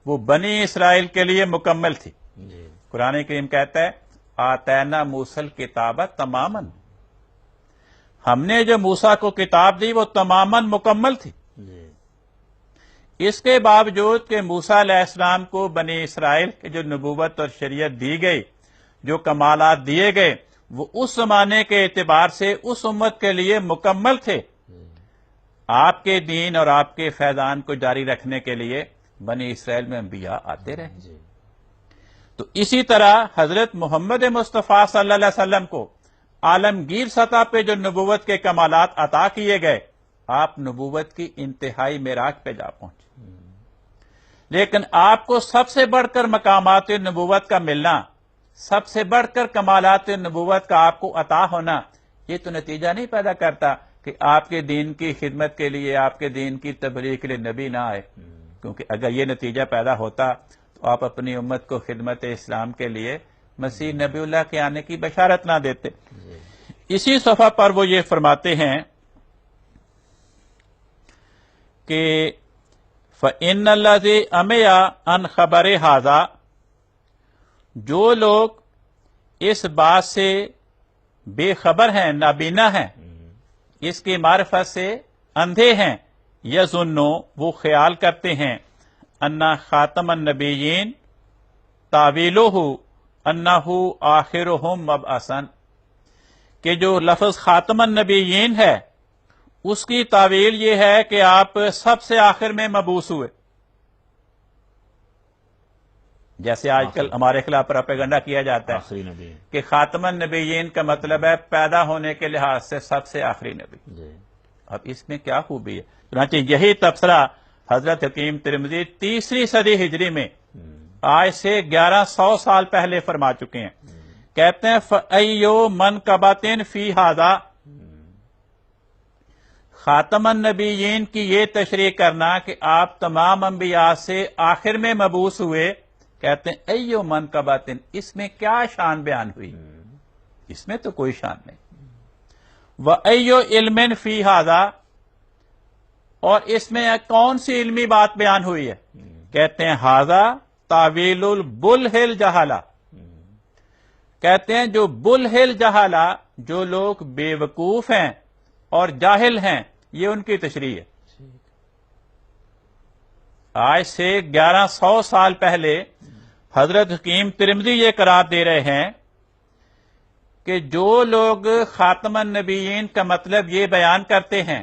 وہ بنی اسرائیل کے لیے مکمل تھی. قرآن کریم کہتا ہے آتینا موسیٰ الکتاب تماما، ہم نے جو موسیٰ کو کتاب دی وہ تماماً مکمل تھی. اس کے باوجود کہ موسیٰ علیہ السلام کو بنی اسرائیل کے جو نبوت اور شریعت دی گئی، جو کمالات دیے گئے، وہ اس زمانے کے اعتبار سے اس امت کے لیے مکمل تھے. آپ کے دین اور آپ کے فیضان کو جاری رکھنے کے لیے بنی اسرائیل میں انبیاء آتے رہے. تو اسی طرح حضرت محمد مصطفیٰ صلی اللہ علیہ وسلم کو عالمگیر سطح پہ جو نبوت کے کمالات عطا کیے گئے، آپ نبوت کی انتہائی معراج پہ جا پہنچے. لیکن آپ کو سب سے بڑھ کر مقامات نبوت کا ملنا، سب سے بڑھ کر کمالات نبوت کا آپ کو عطا ہونا، یہ تو نتیجہ نہیں پیدا کرتا کہ آپ کے دین کی خدمت کے لیے، آپ کے دین کی تبلیغ کے لیے نبی نہ آئے. کیونکہ اگر یہ نتیجہ پیدا ہوتا تو آپ اپنی امت کو خدمت اسلام کے لیے مسیح نبی اللہ کے آنے کی بشارت نہ دیتے. اسی صفحہ پر وہ یہ فرماتے ہیں کہ فَإِنَّ الَّذِي أَمِيَ عَنْ خَبَرِ هَذَا جو لوگ اس بات سے بے خبر ہیں، نابینا ہیں، اس کی معرفت سے اندھے ہیں، یظنو وہ خیال کرتے ہیں ان خاتم النبیین تعویلہ انہ آخرہم مبعثا کہ جو لفظ خاتم النبیین ہے اس کی تعویل یہ ہے کہ آپ سب سے آخر میں مبعوث ہوئے. جیسے آج کل ہمارے خلاف پروپیگنڈا کیا جاتا ہے آخری نبی کہ خاتم النبیین کا مطلب ہے پیدا ہونے کے لحاظ سے سب سے آخری نبی. اب اس میں کیا خوبی ہے؟ چنانچہ یہی تبصرہ حضرت حکیم ترمذی 3 صدی ہجری میں آج سے 1100 سال پہلے فرما چکے ہیں. کہتے ہیں فَأَيُّ مَنْقَبَةٍ فِي هَذَا خاتم النبیین کی یہ تشریح کرنا کہ آپ تمام انبیاء سے آخر میں مبعوث ہوئے. کہتے ہیں ایو منقباتن، اس میں کیا شان بیان ہوئی؟ اس میں تو کوئی شان نہیں. وَأَيُّ عِلْمٍ فِي هَذَا اور اس میں کون سی علمی بات بیان ہوئی ہے؟ کہتے ہیں هَذَا تعویل البلہ الجہالہ. کہتے ہیں جو بلہ الجہالہ، جو لوگ بے وقوف ہیں اور جاہل ہیں، یہ ان کی تشریح ہے. آج سے 1100 سال پہلے حضرت حکیم ترمذی یہ قرار دے رہے ہیں کہ جو لوگ خاتم النبیین کا مطلب یہ بیان کرتے ہیں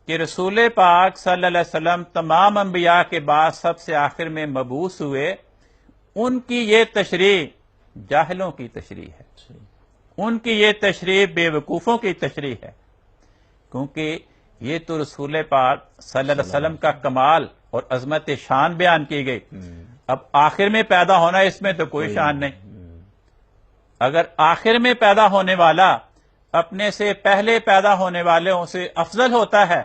کہ رسول پاک صلی اللہ علیہ وسلم تمام انبیاء کے بعد سب سے آخر میں مبعوث ہوئے، ان کی یہ تشریح جاہلوں کی تشریح ہے، ان کی یہ تشریح بے وقوفوں کی تشریح ہے. کیونکہ یہ تو رسول پاک صلی اللہ علیہ وسلم کا کمال اور عظمت شان بیان کی گئی. اب آخر میں پیدا ہونا، اس میں تو کوئی شان نہیں. اگر آخر میں پیدا ہونے والا اپنے سے پہلے پیدا ہونے والوں سے افضل ہوتا ہے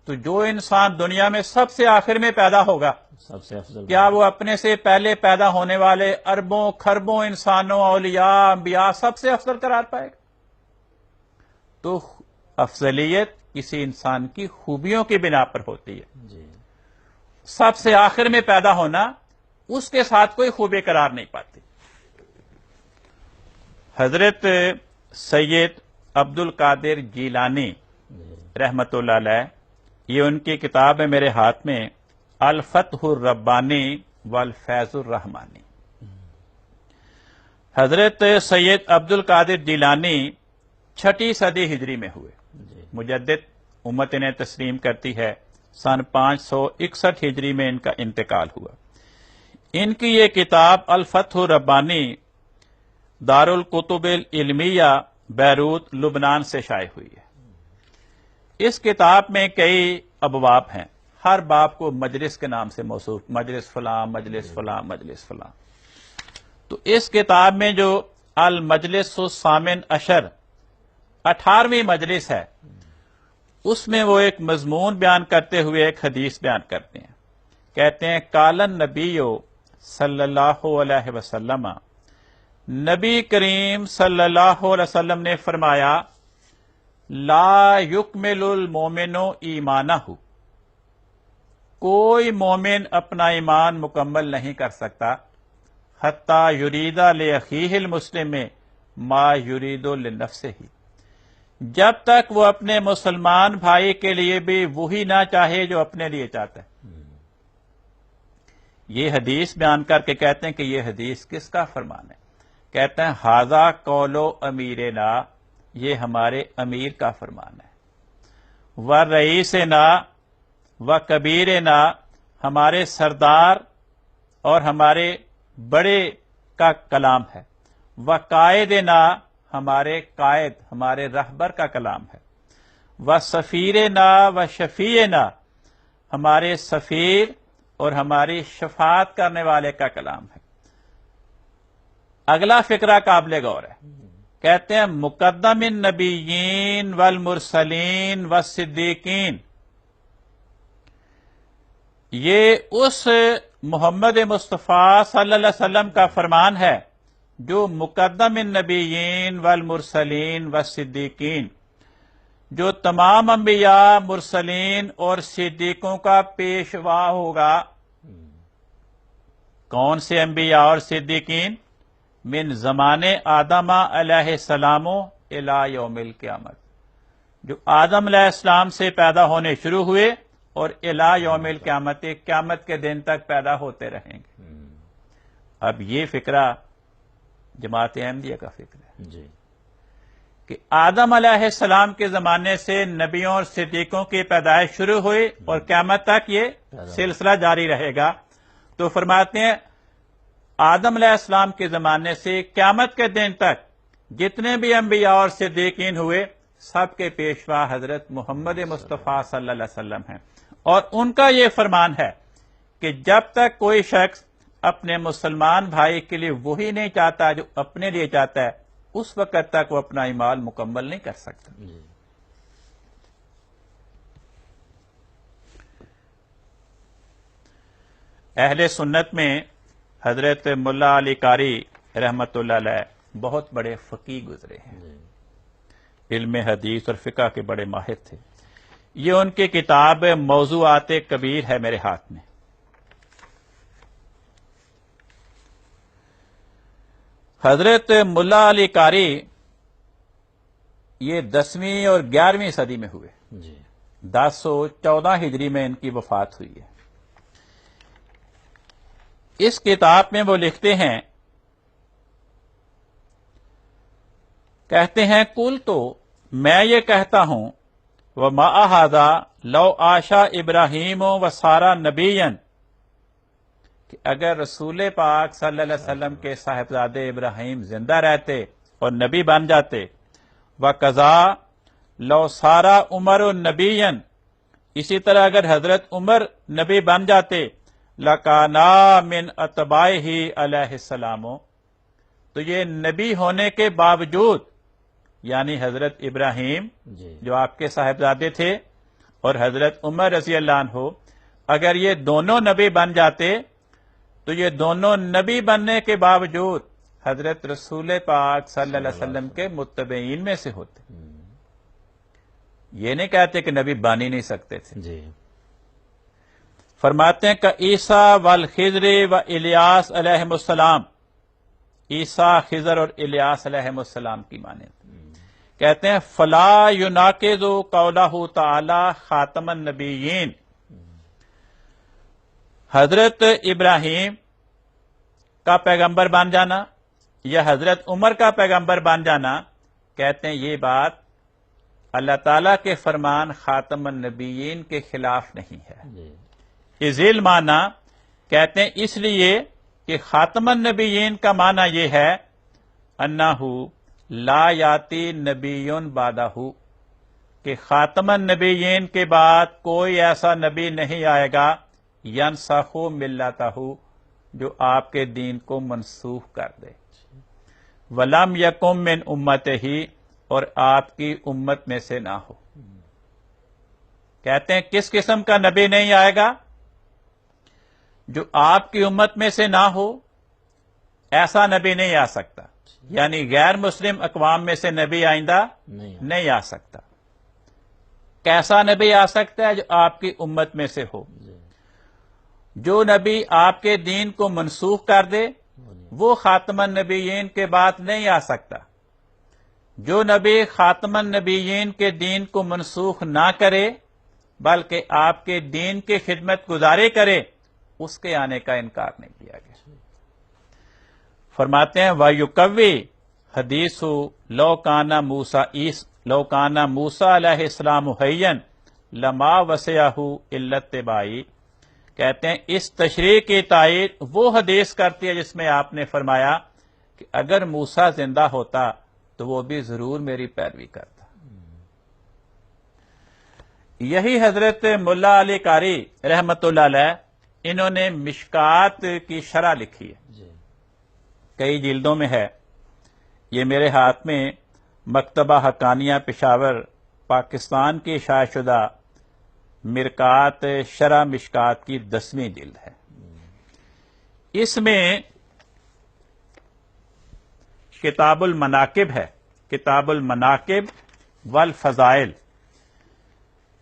تو جو انسان دنیا میں سب سے آخر میں پیدا ہوگا سب سے افضل کیا وہ اپنے سے پہلے پیدا ہونے والے اربوں خربوں انسانوں، اولیاء، انبیاء سب سے افضل قرار پائے گا؟ تو افضلیت کسی انسان کی خوبیوں کی بنا پر ہوتی ہے. جی سب سے آخر میں پیدا ہونا اس کے ساتھ کوئی خوبی قرار نہیں پاتی. حضرت سید عبد القادر جیلانی رحمت اللہ علیہ، یہ ان کی کتاب ہے میرے ہاتھ میں، الفتح الربانی والفیض الرحمانی. حضرت سید عبد القادر جیلانی 6 صدی ہجری میں ہوئے. مجدد امت انہیں تسلیم کرتی ہے. سن 561 ہجری میں ان کا انتقال ہوا. ان کی یہ کتاب الفتح الربانی دارالکتب العلمیہ بیروت لبنان سے شائع ہوئی ہے. اس کتاب میں کئی ابواب ہیں، ہر باب کو مجلس کے نام سے موصوف، مجلس فلاں، مجلس فلاں، مجلس فلاں. تو اس کتاب میں جو المجلس الثامن عشر 18ویں مجلس ہے، اس میں وہ ایک مضمون بیان کرتے ہوئے ایک حدیث بیان کرتے ہیں. کہتے ہیں قال النبی صلی اللہ علیہ وسلم، نبی کریم صلی اللہ علیہ وسلم نے فرمایا، لا یکمل المومن ایمانہ، کوئی مومن اپنا ایمان مکمل نہیں کر سکتا، حتی یرید لاخیہ المسلم ما یرید لنفسہ، جب تک وہ اپنے مسلمان بھائی کے لیے بھی وہی نہ چاہے جو اپنے لیے چاہتا ہے. یہ حدیث بیان کر کے کہتے ہیں کہ یہ حدیث کس کا فرمان ہے؟ کہتے ہیں ھذا قول امیرنا، یہ ہمارے امیر کا فرمان ہے. ورئیسنا وکبیرنا، ہمارے سردار اور ہمارے بڑے کا کلام ہے. وقائدنا، ہمارے قائد، ہمارے رہبر کا کلام ہے. وسفیرنا وشفیعنا، ہمارے سفیر اور ہماری شفاعت کرنے والے کا کلام ہے. اگلا فقرہ قابل غور ہے. کہتے ہیں مقدم النبیین والمرسلین والصدیقین، یہ اس محمد مصطفیٰ صلی اللہ علیہ وسلم کا فرمان ہے جو مقدم النبیین والمرسلین والصدیقین، جو تمام انبیاء، مرسلین اور صدیقوں کا پیشوا ہوگا. کون سے انبیاء اور صدیقین؟ من زمان آدم علیہ السلام الی یوم القیامت، جو آدم علیہ السلام سے پیدا ہونے شروع ہوئے اور الی یوم القیامت، قیامت کے دن تک پیدا ہوتے رہیں گے. اب یہ فقرہ جماعت احمدیہ کا فکر ہے جی کہ آدم علیہ السلام کے زمانے سے نبیوں اور صدیقوں کی پیدائش شروع ہوئی اور قیامت تک یہ سلسلہ جاری رہے گا. تو فرماتے ہیں آدم علیہ السلام کے زمانے سے قیامت کے دن تک جتنے بھی انبیاء اور صدیقین ہوئے، سب کے پیشوا حضرت محمد مصطفیٰ صلی اللہ علیہ وسلم ہیں. اور ان کا یہ فرمان ہے کہ جب تک کوئی شخص اپنے مسلمان بھائی کے لیے وہی نہیں چاہتا جو اپنے لیے چاہتا ہے، اس وقت تک وہ اپنا ایمان مکمل نہیں کر سکتا. جی اہل سنت میں حضرت ملا علی قاری رحمت اللہ علیہ بہت بڑے فقیہ گزرے ہیں، علم حدیث اور فقہ کے بڑے ماہر تھے. یہ ان کی کتاب موضوعات کبیر ہے میرے ہاتھ میں. حضرت ملا علی قاری یہ 10ویں اور 11ویں صدی میں ہوئے. جی 1014 ہجری میں ان کی وفات ہوئی ہے. اس کتاب میں وہ لکھتے ہیں، کہتے ہیں کل تو میں یہ کہتا ہوں وما ھذا لو عاشا ابراہیم و سارا نبیًا، کہ اگر رسول پاک صلی اللہ علیہ وسلم کے صاحبزادے ابراہیم زندہ رہتے اور نبی بن جاتے، وقضا لو سارا عمر نبیًا، اسی طرح اگر حضرت عمر نبی بن جاتے، لکانا من اتباعہ علیہ السلام، تو یہ نبی ہونے کے باوجود، یعنی حضرت ابراہیم جی جو آپ کے صاحبزادے تھے اور حضرت عمر رضی اللہ عنہ، اگر یہ دونوں نبی بن جاتے تو یہ دونوں نبی بننے کے باوجود حضرت رسول پاک صلی اللہ علیہ وسلم کے متبعین میں سے ہوتے. یہ نہیں کہتے کہ نبی بن ہی نہیں سکتے تھے. جی. فرماتے ہیں کہ عیسیٰ والخضر و الیاس علیہم السلام، عیسیٰ، خضر اور الیاس علیہم السلام کی مانند. کہتے ہیں فلا يناقض قولہ تعالی خاتم النبیین، حضرت ابراہیم کا پیغمبر بن جانا یا حضرت عمر کا پیغمبر بن جانا، کہتے ہیں یہ بات اللہ تعالیٰ کے فرمان خاتم النبیین کے خلاف نہیں ہے. ازیل معنی کہتے ہیں اس لیے کہ خاتم النبیین کا معنی یہ ہے انہو لا یاتی نبی بعدہ، کہ خاتم النبیین کے بعد کوئی ایسا نبی نہیں آئے گا ینسخ ملتہ، جو آپ کے دین کو منسوخ کر دے. ولم یکم من امتہ، اور آپ کی امت میں سے نہ ہو. کہتے ہیں کس قسم کا نبی نہیں آئے گا؟ جو آپ کی امت میں سے نہ ہو، ایسا نبی نہیں آ سکتا. یعنی غیر مسلم اقوام میں سے نبی آئندہ نہیں آ سکتا. کیسا نبی آ سکتا ہے؟ جو آپ کی امت میں سے ہو. جو نبی آپ کے دین کو منسوخ کر دے وہ خاتم النبیین کے بعد نہیں آ سکتا. جو نبی خاتم النبیین کے دین کو منسوخ نہ کرے بلکہ آپ کے دین کی خدمت گزاری کرے، اس کے آنے کا انکار نہیں کیا گیا. فرماتے ہیں وَيُقَوِّ حدیث لَوْ كَانَ مُوسَىٰ علیہ السلام حَيًّا لَمَا وَسِعَهُ إِلَّا اتِّبَاعِي. کہتے ہیں اس تشریح کی تائید وہ حدیث کرتی ہے جس میں آپ نے فرمایا کہ اگر موسیٰ زندہ ہوتا تو وہ بھی ضرور میری پیروی کرتا. یہی حضرت ملا علی قاری رحمت اللہ علیہ، انہوں نے مشکات کی شرح لکھی ہے، کئی جلدوں میں ہے. یہ میرے ہاتھ میں مکتبہ حقانیہ پشاور پاکستان کی شائع شدہ مرکات شرح مشکات کی 10ویں جلد ہے. اس میں کتاب المناقب ہے، کتاب المناقب والفضائل.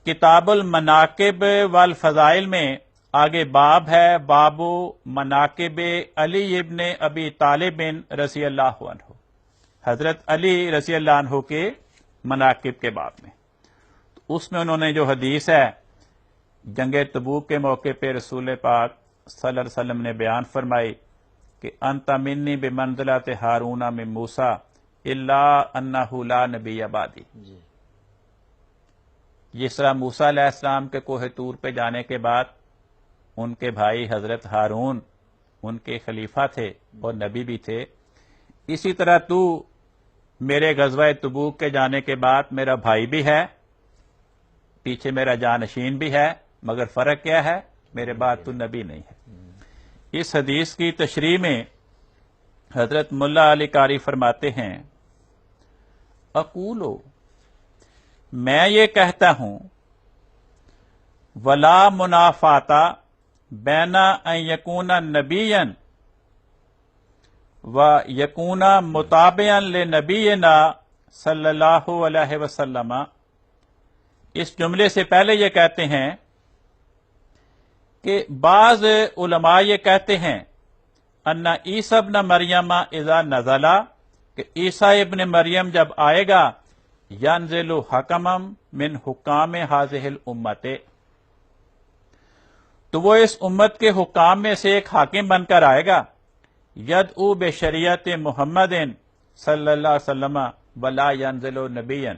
کتاب المناقب والفضائل میں آگے باب ہے، باب مناقب علی ابن ابی طالب رضی اللہ عنہ، حضرت علی رضی اللہ عنہ کے مناقب کے باب میں. اس میں انہوں نے جو حدیث ہے جنگ تبوک کے موقع پہ رسول پاک صلی اللہ علیہ وسلم نے بیان فرمائی کہ انت منی بمنزلۃ ہارون من موسیٰ الا انہ لا نبی بعدی. جس طرح موسیٰ علیہ السلام کے کوہ طور پہ جانے کے بعد ان کے بھائی حضرت ہارون ان کے خلیفہ تھے اور نبی بھی تھے، اسی طرح تو میرے غزوہ تبوک کے جانے کے بعد میرا بھائی بھی ہے، پیچھے میرا جانشین بھی ہے، مگر فرق کیا ہے؟ میرے بعد تو نبی نہیں ہے. اس حدیث کی تشریح میں حضرت ملا علی قاری فرماتے ہیں اقولو، میں یہ کہتا ہوں، ولا منافاتا بین ان یکون نبیا و یکون متابعا لنبینا صلی اللہ علیہ وسلم. اس جملے سے پہلے یہ کہتے ہیں کہ بعض علماء یہ کہتے ہیں ان عیسیٰ ابن مریم اذا نزلا، کہ عیسیٰ ابن مریم جب آئے گا ینزل حکما من حکام ہذہ الامت، تو وہ اس امت کے حکام میں سے ایک حاکم بن کر آئے گا. یدعو بشریعت محمد صلی اللہ علیہ وسلم ولا ینزل نبیا،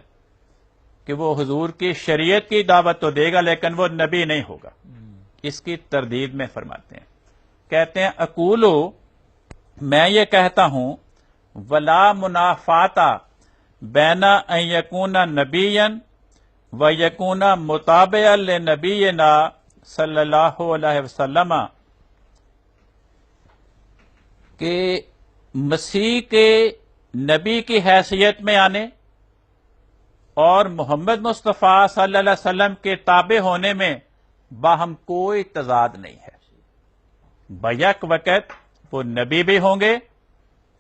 کہ وہ حضور کی شریعت کی دعوت تو دے گا لیکن وہ نبی نہیں ہوگا. اس کی تردید میں فرماتے ہیں، کہتے ہیں اقولو، میں یہ کہتا ہوں، ولا منافاتا بین ان یکون نبیا و یکون متابعا لنبینا صلی اللہ علیہ وسلم، کہ مسیح کے نبی کی حیثیت میں آنے اور محمد مصطفیٰ صلی اللہ علیہ وسلم کے تابع ہونے میں باہم کوئی تضاد نہیں ہے. بیک وقت وہ نبی بھی ہوں گے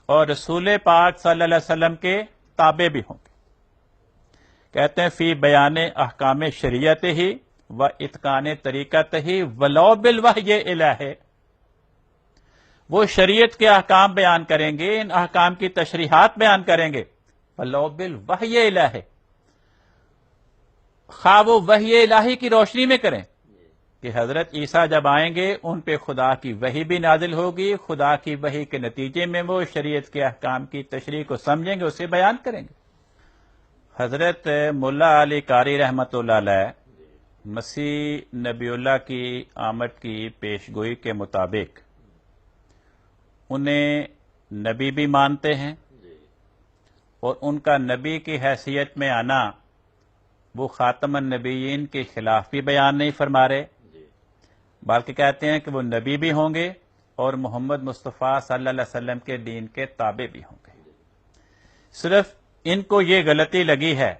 اور رسول پاک صلی اللہ علیہ وسلم کے تابع بھی ہوں گے. کہتے ہیں فی بیان احکام شریعت ہی و اتقان طریقت ہی ولو بالوحی الہ، وہ شریعت کے احکام بیان کریں گے، ان احکام کی تشریحات بیان کریں گے، ولو بالوحی الہ، خواہ وہ وحی الہی کی روشنی میں کریں کہ حضرت عیسیٰ جب آئیں گے ان پہ خدا کی وحی بھی نازل ہوگی، خدا کی وحی کے نتیجے میں وہ شریعت کے احکام کی تشریح کو سمجھیں گے، اسے بیان کریں گے۔ حضرت ملا علی قاری رحمۃ اللہ علیہ مسیح نبی اللہ کی آمد کی پیشگوئی کے مطابق انہیں نبی بھی مانتے ہیں، اور ان کا نبی کی حیثیت میں آنا وہ خاتم النبیین کے خلاف بھی بیان نہیں فرما رہے، بلکہ کہتے ہیں کہ وہ نبی بھی ہوں گے اور محمد مصطفیٰ صلی اللہ علیہ وسلم کے دین کے تابع بھی ہوں گے۔ صرف ان کو یہ غلطی لگی ہے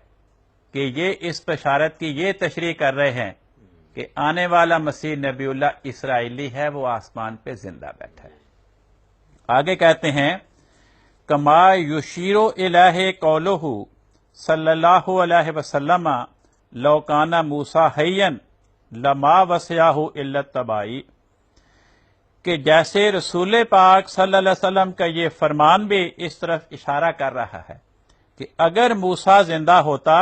کہ یہ اس بشارت کی یہ تشریح کر رہے ہیں کہ آنے والا مسیح نبی اللہ اسرائیلی ہے، وہ آسمان پہ زندہ بیٹھا ہے۔ آگے کہتے ہیں کما یشیر الیہ قولہ صلی اللہ علیہ وسلم لو کان موسیٰ حیا لما وسعہ الا اتباعی، کہ جیسے رسول پاک صلی اللہ علیہ وسلم کا یہ فرمان بھی اس طرف اشارہ کر رہا ہے کہ اگر موسیٰ زندہ ہوتا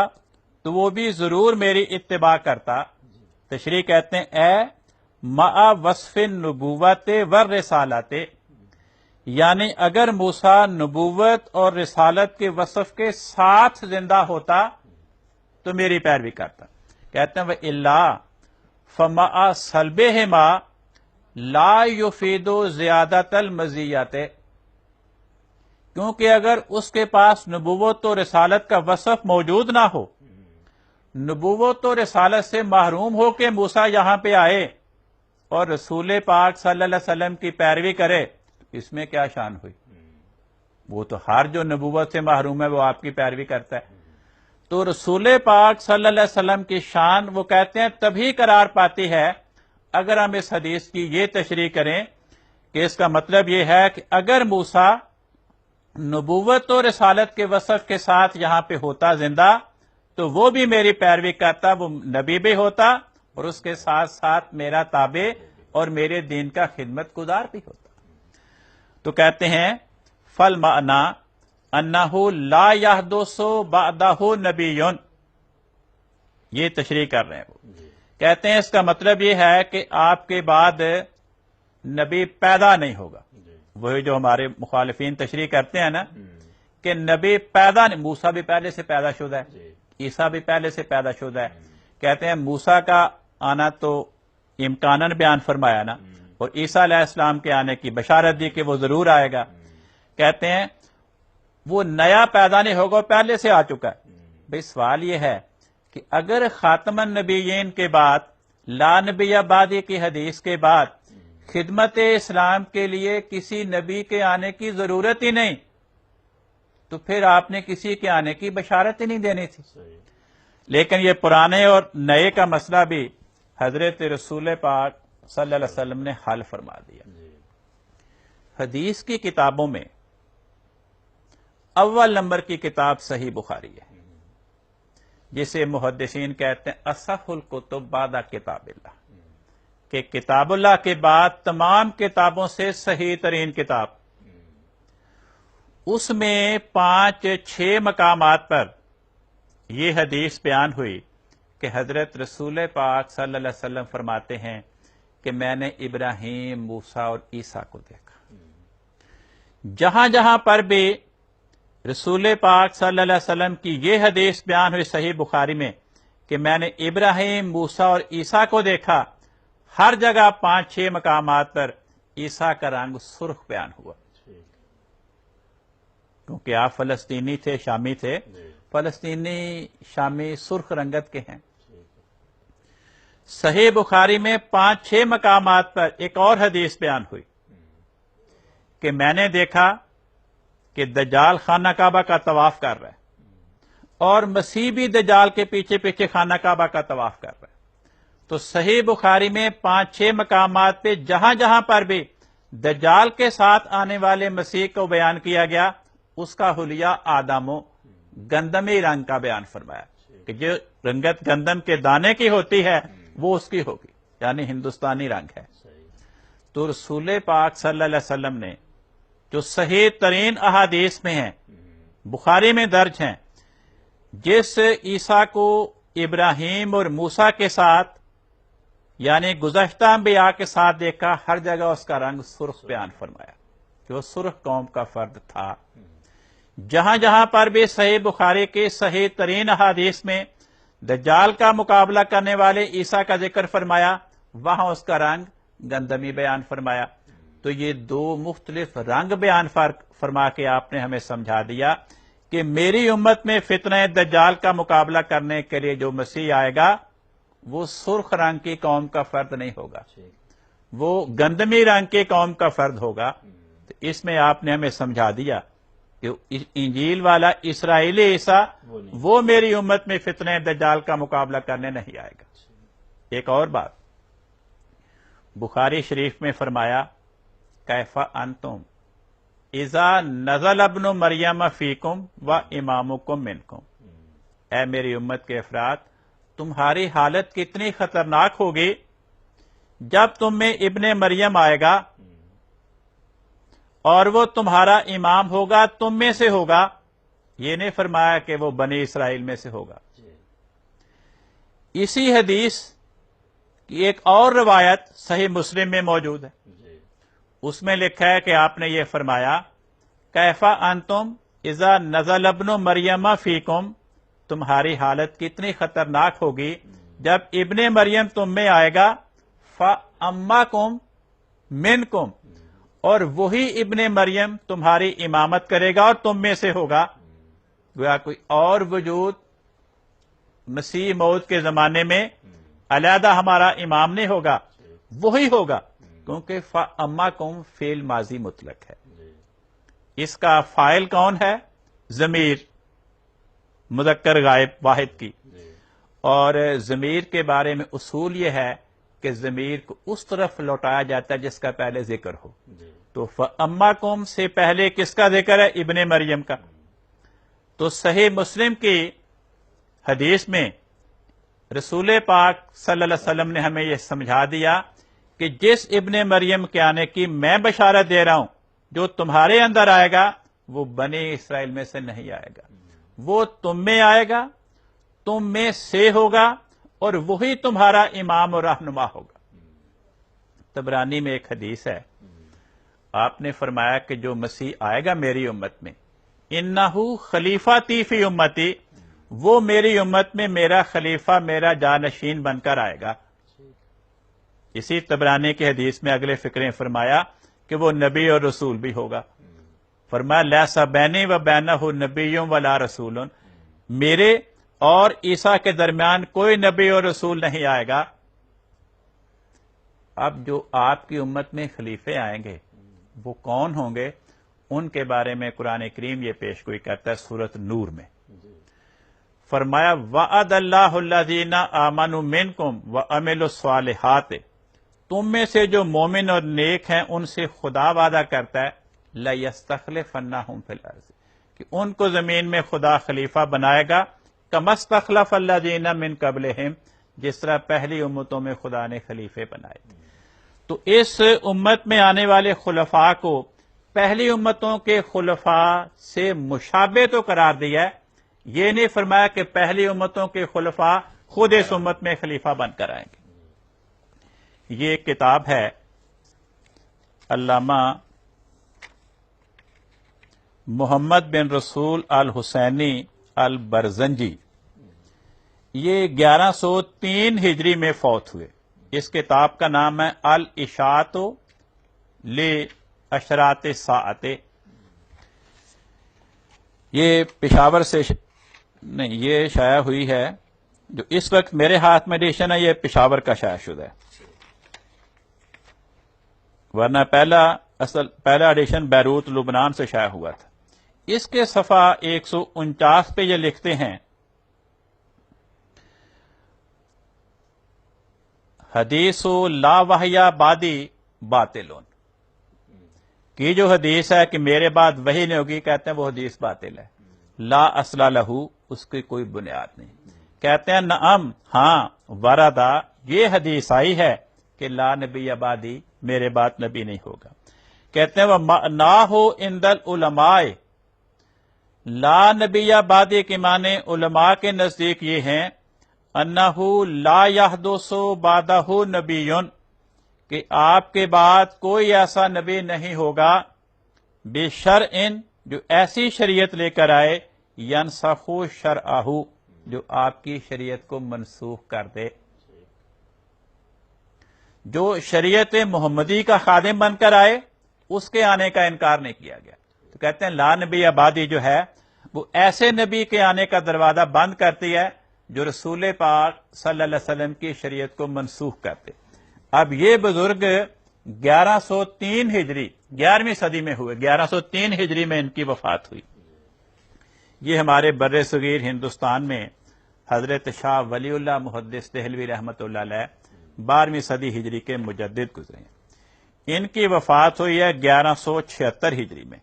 تو وہ بھی ضرور میری اتباع کرتا۔ تشریح کہتے ہیں اے مع وصف النبوت والرسالت، یعنی اگر موسیٰ نبوت اور رسالت کے وصف کے ساتھ زندہ ہوتا تو میری پیروی کرتا۔ کہتے ہیں وَإِلَّا فَمَعَ صَلْبِهِمَا لَا يُفِيدُ زِيَادَةَ الْمَزِيَّةِ، کیونکہ اگر اس کے پاس نبوت و رسالت کا وصف موجود نہ ہو، نبوت و رسالت سے محروم ہو کے موسیٰ یہاں پہ آئے اور رسول پاک صلی اللہ علیہ وسلم کی پیروی کرے، اس میں کیا شان ہوئی؟ وہ تو ہر جو نبوت سے محروم ہے وہ آپ کی پیروی کرتا ہے۔ تو رسول پاک صلی اللہ علیہ وسلم کی شان وہ کہتے ہیں تبھی قرار پاتی ہے اگر ہم اس حدیث کی یہ تشریح کریں کہ اس کا مطلب یہ ہے کہ اگر موسیٰ نبوت و رسالت کے وصف کے ساتھ یہاں پہ ہوتا زندہ تو وہ بھی میری پیروی کرتا، وہ نبی بھی ہوتا اور اس کے ساتھ ساتھ میرا تابع اور میرے دین کا خدمت گزار بھی ہوتا۔ تو کہتے ہیں فالمعنی انہ لا یحدث بعدہ نبی، یہ تشریح کر رہے ہیں وہ کہتے ہیں اس کا مطلب یہ ہے کہ آپ کے بعد نبی پیدا نہیں ہوگا۔ وہی جو ہمارے مخالفین تشریح کرتے ہیں نا کہ نبی پیدا نہیں، موسیٰ بھی پہلے سے پیدا شدہ ہے، عیسیٰ بھی پہلے سے پیدا شدہ ہے۔ کہتے ہیں موسیٰ کا آنا تو امکاناً بیان فرمایا نا، اور عیسیٰ علیہ السلام کے آنے کی بشارت دی کہ وہ ضرور آئے گا۔ کہتے ہیں وہ نیا پیدا نہیں ہوگا، پہلے سے آ چکا ہے۔ بھئی سوال یہ ہے کہ اگر خاتم النبیین کے بعد لا نبی بعدی کی حدیث کے بعد خدمت اسلام کے لیے کسی نبی کے آنے کی ضرورت ہی نہیں تو پھر آپ نے کسی کے آنے کی بشارت ہی نہیں دینی تھی۔ لیکن یہ پرانے اور نئے کا مسئلہ بھی حضرت رسول پاک صلی اللہ علیہ وسلم نے حل فرما دیا۔ حدیث کی کتابوں میں اول نمبر کی کتاب صحیح بخاری ہے، جسے محدثین کہتے ہیں اصح الکتب بعد کتاب اللہ، کہ کتاب اللہ کے بعد تمام کتابوں سے صحیح ترین کتاب۔ اس میں 5-6 مقامات پر یہ حدیث بیان ہوئی کہ حضرت رسول پاک صلی اللہ علیہ وسلم فرماتے ہیں کہ میں نے ابراہیم، موسیٰ اور عیسیٰ کو دیکھا۔ جہاں جہاں پر بھی رسول پاک صلی اللہ علیہ وسلم کی یہ حدیث بیان ہوئی صحیح بخاری میں کہ میں نے ابراہیم، موسیٰ اور عیسیٰ کو دیکھا، ہر جگہ 5-6 مقامات پر عیسیٰ کا رنگ سرخ بیان ہوا، کیونکہ آپ فلسطینی تھے، شامی تھے، فلسطینی شامی سرخ رنگت کے ہیں۔ صحیح بخاری میں 5-6 مقامات پر ایک اور حدیث بیان ہوئی کہ میں نے دیکھا کہ دجال خانہ کعبہ کا طواف کر رہا ہے اور مسیح بھی دجال کے پیچھے پیچھے خانہ کعبہ کا طواف کر رہا ہے۔ تو صحیح بخاری میں 5-6 مقامات پہ جہاں جہاں پر بھی دجال کے ساتھ آنے والے مسیح کو بیان کیا گیا، اس کا حلیہ آدم و گندمی رنگ کا بیان فرمایا۔ کہ جو رنگت گندم کے دانے کی ہوتی ہے وہ اس کی ہوگی، یعنی ہندوستانی رنگ ہے۔ تو رسول پاک صلی اللہ علیہ وسلم نے جو صحیح ترین احادیث میں ہیں، بخاری میں درج ہیں، جس عیسیٰ کو ابراہیم اور موسیٰ کے ساتھ یعنی گزشتہ انبیاء کے ساتھ دیکھا، ہر جگہ اس کا رنگ سرخ بیان فرمایا کہ وہ سرخ قوم کا فرد تھا۔ جہاں جہاں پر بھی صحیح بخاری کی صحیح ترین احادیث میں دجال کا مقابلہ کرنے والے عیسیٰ کا ذکر فرمایا، وہاں اس کا رنگ گندمی بیان فرمایا۔ تو یہ دو مختلف رنگ بیان فرما کے آپ نے ہمیں سمجھا دیا کہ میری امت میں فتنہ دجال کا مقابلہ کرنے کے لیے جو مسیح آئے گا وہ سرخ رنگ کی قوم کا فرد نہیں ہوگا، وہ گندمی رنگ کی قوم کا فرد ہوگا۔ تو اس میں آپ نے ہمیں سمجھا دیا کہ انجیل والا اسرائیلی عیسیٰ وہ میری امت میں فتنہ دجال کا مقابلہ کرنے نہیں آئے گا۔ ایک اور بات بخاری شریف میں فرمایا، کیف انتم اذا نزل ابن مریم فیکم و امامکم منکم، اے میری امت کے افراد، تمہاری حالت کتنی خطرناک ہوگی جب تم میں ابن مریم آئے گا اور وہ تمہارا امام ہوگا، تم میں سے ہوگا۔ یہ نہیں فرمایا کہ وہ بنی اسرائیل میں سے ہوگا۔ اسی حدیث کی ایک اور روایت صحیح مسلم میں موجود ہے، اس میں لکھا ہے کہ آپ نے یہ فرمایا، کیفا انتم اذا نزل ابن مریم فیکم، تمہاری حالت کتنی خطرناک ہوگی جب ابن مریم تم میں آئے گا، فَأَمَّاكُمْ مِنْكُمْ، اور وہی ابن مریم تمہاری امامت کرے گا اور تم میں سے ہوگا۔ گویا کوئی اور وجود مسیح موعود کے زمانے میں علیحدہ ہمارا امام نہیں ہوگا، وہی ہوگا، کیونکہ فَأَمَّاكُمْ فعل ماضی مطلق ہے۔ اس کا فاعل کون ہے؟ ضمیر، مذکر غائب واحد کی۔ اور ضمیر کے بارے میں اصول یہ ہے کہ ضمیر کو اس طرف لوٹایا جاتا ہے جس کا پہلے ذکر ہو۔ تو فَأَمَّاكُمْ سے پہلے کس کا ذکر ہے؟ ابن مریم کا۔ تو صحیح مسلم کی حدیث میں رسول پاک صلی اللہ علیہ وسلم نے ہمیں یہ سمجھا دیا کہ جس ابن مریم کے آنے کی میں بشارت دے رہا ہوں، جو تمہارے اندر آئے گا وہ بنی اسرائیل میں سے نہیں آئے گا، وہ تم میں آئے گا، تم میں سے ہوگا، اور وہی تمہارا امام اور رہنما ہوگا۔ طبرانی میں ایک حدیث ہے، آپ نے فرمایا کہ جو مسیح آئے گا میری امت میں، انہو خلیفتی فی امتی، وہ میری امت میں میرا خلیفہ، میرا جانشین بن کر آئے گا۔ اسی طبرانی کی حدیث میں اگلے فقرے فرمایا کہ وہ نبی اور رسول بھی ہوگا۔ فرمایا لیسا بینی و بینہ نبی ولا رسول، میرے اور عیسیٰ کے درمیان کوئی نبی اور رسول نہیں آئے گا۔ اب جو آپ کی امت میں خلیفے آئیں گے وہ کون ہوں گے؟ ان کے بارے میں قرآن کریم یہ پیشگوئی کرتا ہے سورۃ نور میں۔ فرمایا وعد اللہ الذین آمنوا منکم وعملوا الصالحات، تم میں سے جو مومن اور نیک ہیں ان سے خدا وعدہ کرتا ہے لَيَسْتَخْلِفَنَّهُمْ فِي الْأَرْضِ، کہ ان کو زمین میں خدا خلیفہ بنائے گا، كَمَا اسْتَخْلَفَ الَّذِينَ مِن قَبْلِهِمْ، جس طرح پہلی امتوں میں خدا نے خلیفے بنائے تھے۔ تو اس امت میں آنے والے خلفاء کو پہلی امتوں کے خلفاء سے مشابہ تو قرار دیا ہے، یہ نہیں فرمایا کہ پہلی امتوں کے خلفاء خود اس امت میں خلیفہ بن کر آئیں گے۔ یہ ایک کتاب ہے علامہ محمد بن رسول الحسینی البرزنجی، یہ 1103 ہجری میں فوت ہوئے۔ اس کتاب کا نام ہے الاشاعۃ لاشراط الساعۃ۔ یہ پشاور سے نہیں، یہ شائع ہوئی ہے، جو اس وقت میرے ہاتھ میں ایڈیشن ہے یہ پشاور کا شائع شدہ ہے، ورنہ پہلا ایڈیشن بیروت لبنان سے شائع ہوا تھا۔ اس کے صفحہ 149 پہ یہ لکھتے ہیں، حدیث لا وحی بعدی باطلون، کی جو حدیث ہے کہ میرے بعد وحی نہیں ہوگی، کہتے ہیں وہ حدیث باطل ہے، لا اصل لہو، اس کی کوئی بنیاد نہیں، کہتے ہیں نعم، ہاں، وردہ، یہ حدیث آئی ہے کہ لا نبی بعدی، میرے بعد نبی نہیں ہوگا. کہتے ہیں وَمَعْنَاهُ عِنْدَ الْعُلَمَاءِ، لا نبی بعدی کے معنی علماء کے نزدیک یہ ہیں انہو لا یحدث بعدہ نبی، کہ آپ کے بعد کوئی ایسا نبی نہیں ہوگا بشرع، جو ایسی شریعت لے کر آئے ینسخ شرعہ، جو آپ کی شریعت کو منسوخ کر دے. جو شریعت محمدی کا خادم بن کر آئے اس کے آنے کا انکار نہیں کیا گیا. تو کہتے ہیں لا نبی آبادی جو ہے وہ ایسے نبی کے آنے کا دروازہ بند کرتی ہے جو رسول پاک صلی اللہ علیہ وسلم کی شریعت کو منسوخ کرتے. اب یہ بزرگ 1103 ہجری 11ویں صدی میں ہوئے، 1103 ہجری میں ان کی وفات ہوئی. یہ ہمارے بر صغیر ہندوستان میں حضرت شاہ ولی اللہ محدث دہلوی رحمۃ اللہ علیہ 12ویں صدی ہجری کے مجدد گزرے ہیں. ان کی وفات ہوئی ہے 1176 ہجری میں.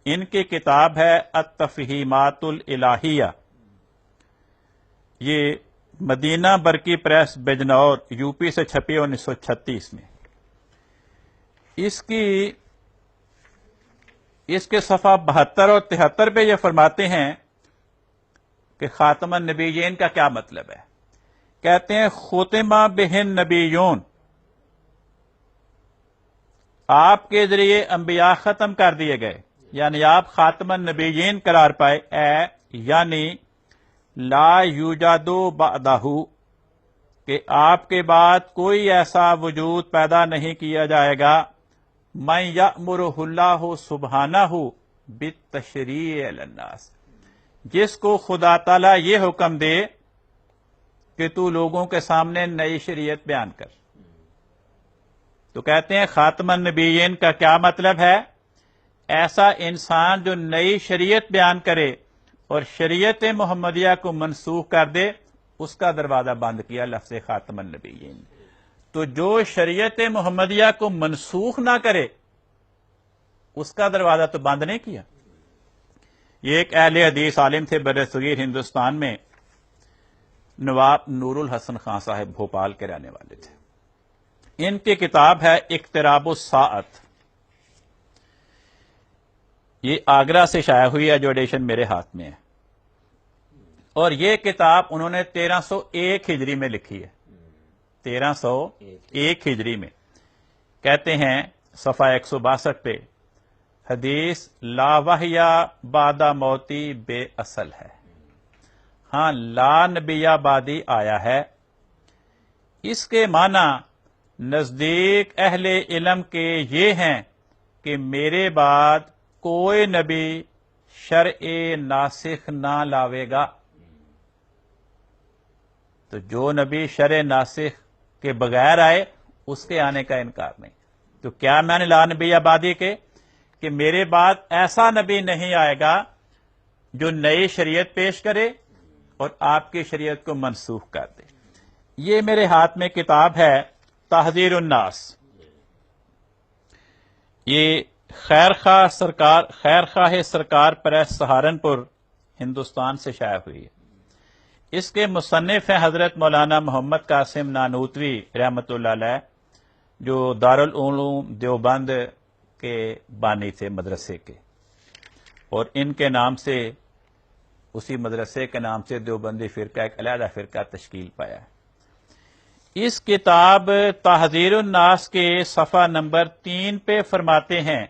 ان کی کتاب ہے التفہیمات الالہیہ، یہ مدینہ برقی پریس بجنور یو پی سے چھپی 1936 میں. اس کے صفحہ 72 اور 73 پہ یہ فرماتے ہیں کہ خاتم النبیین کا کیا مطلب ہے. کہتے ہیں ختمہ بہن نبیون، آپ کے ذریعے انبیاء ختم کر دیے گئے، یعنی آپ خاتم النبیین قرار پائے. یعنی لا یوجد بعدہ، کہ آپ کے بعد کوئی ایسا وجود پیدا نہیں کیا جائے گا من یأمرہ اللہ سبحانہ بالتشریع علی الناس، جس کو خدا تعالیٰ یہ حکم دے کہ تو لوگوں کے سامنے نئی شریعت بیان کر. تو کہتے ہیں خاتم النبیین کا کیا مطلب ہے؟ ایسا انسان جو نئی شریعت بیان کرے اور شریعت محمدیہ کو منسوخ کر دے، اس کا دروازہ بند کیا لفظ خاتم النبیین. تو جو شریعت محمدیہ کو منسوخ نہ کرے اس کا دروازہ تو بند نہیں کیا. یہ ایک اہل حدیث عالم تھے بر صغیر ہندوستان میں، نواب نور الحسن خان صاحب، بھوپال کے رہنے والے تھے. ان کی کتاب ہے اقتراب الساعت، یہ آگرہ سے شائع ہوئی ہے، جو ایڈیشن میرے ہاتھ میں ہے. اور یہ کتاب انہوں نے 1301 ہجری میں لکھی ہے، 1301 ہجری میں. کہتے ہیں صفحہ 162 پہ حدیث لا وحی بعد موتی بے اصل ہے. ہاں، لا نبی بعدی آیا ہے. اس کے معنی نزدیک اہل علم کے یہ ہیں کہ میرے بعد کوئی نبی شرع ناسخ نہ لاوے گا. تو جو نبی شرع ناسخ کے بغیر آئے اس کے آنے کا انکار نہیں. تو کیا میں نے لا نبی آبادی کے کہ میرے بعد ایسا نبی نہیں آئے گا جو نئی شریعت پیش کرے اور آپ کی شریعت کو منسوخ کر دے. یہ میرے ہاتھ میں کتاب ہے تحذیر الناس، یہ خیر خواہ سرکار پریس سہارنپور ہندوستان سے شائع ہوئی ہے. اس کے مصنف ہیں حضرت مولانا محمد قاسم نانوتوی رحمۃ اللہ علیہ، جو دارالعلوم دیوبند کے بانی تھے مدرسے کے، اور ان کے نام سے، اسی مدرسے کے نام سے دیوبندی فرقہ ایک علیحدہ فرقہ تشکیل پایا ہے. اس کتاب تحذیر الناس کے صفحہ نمبر 3 پہ فرماتے ہیں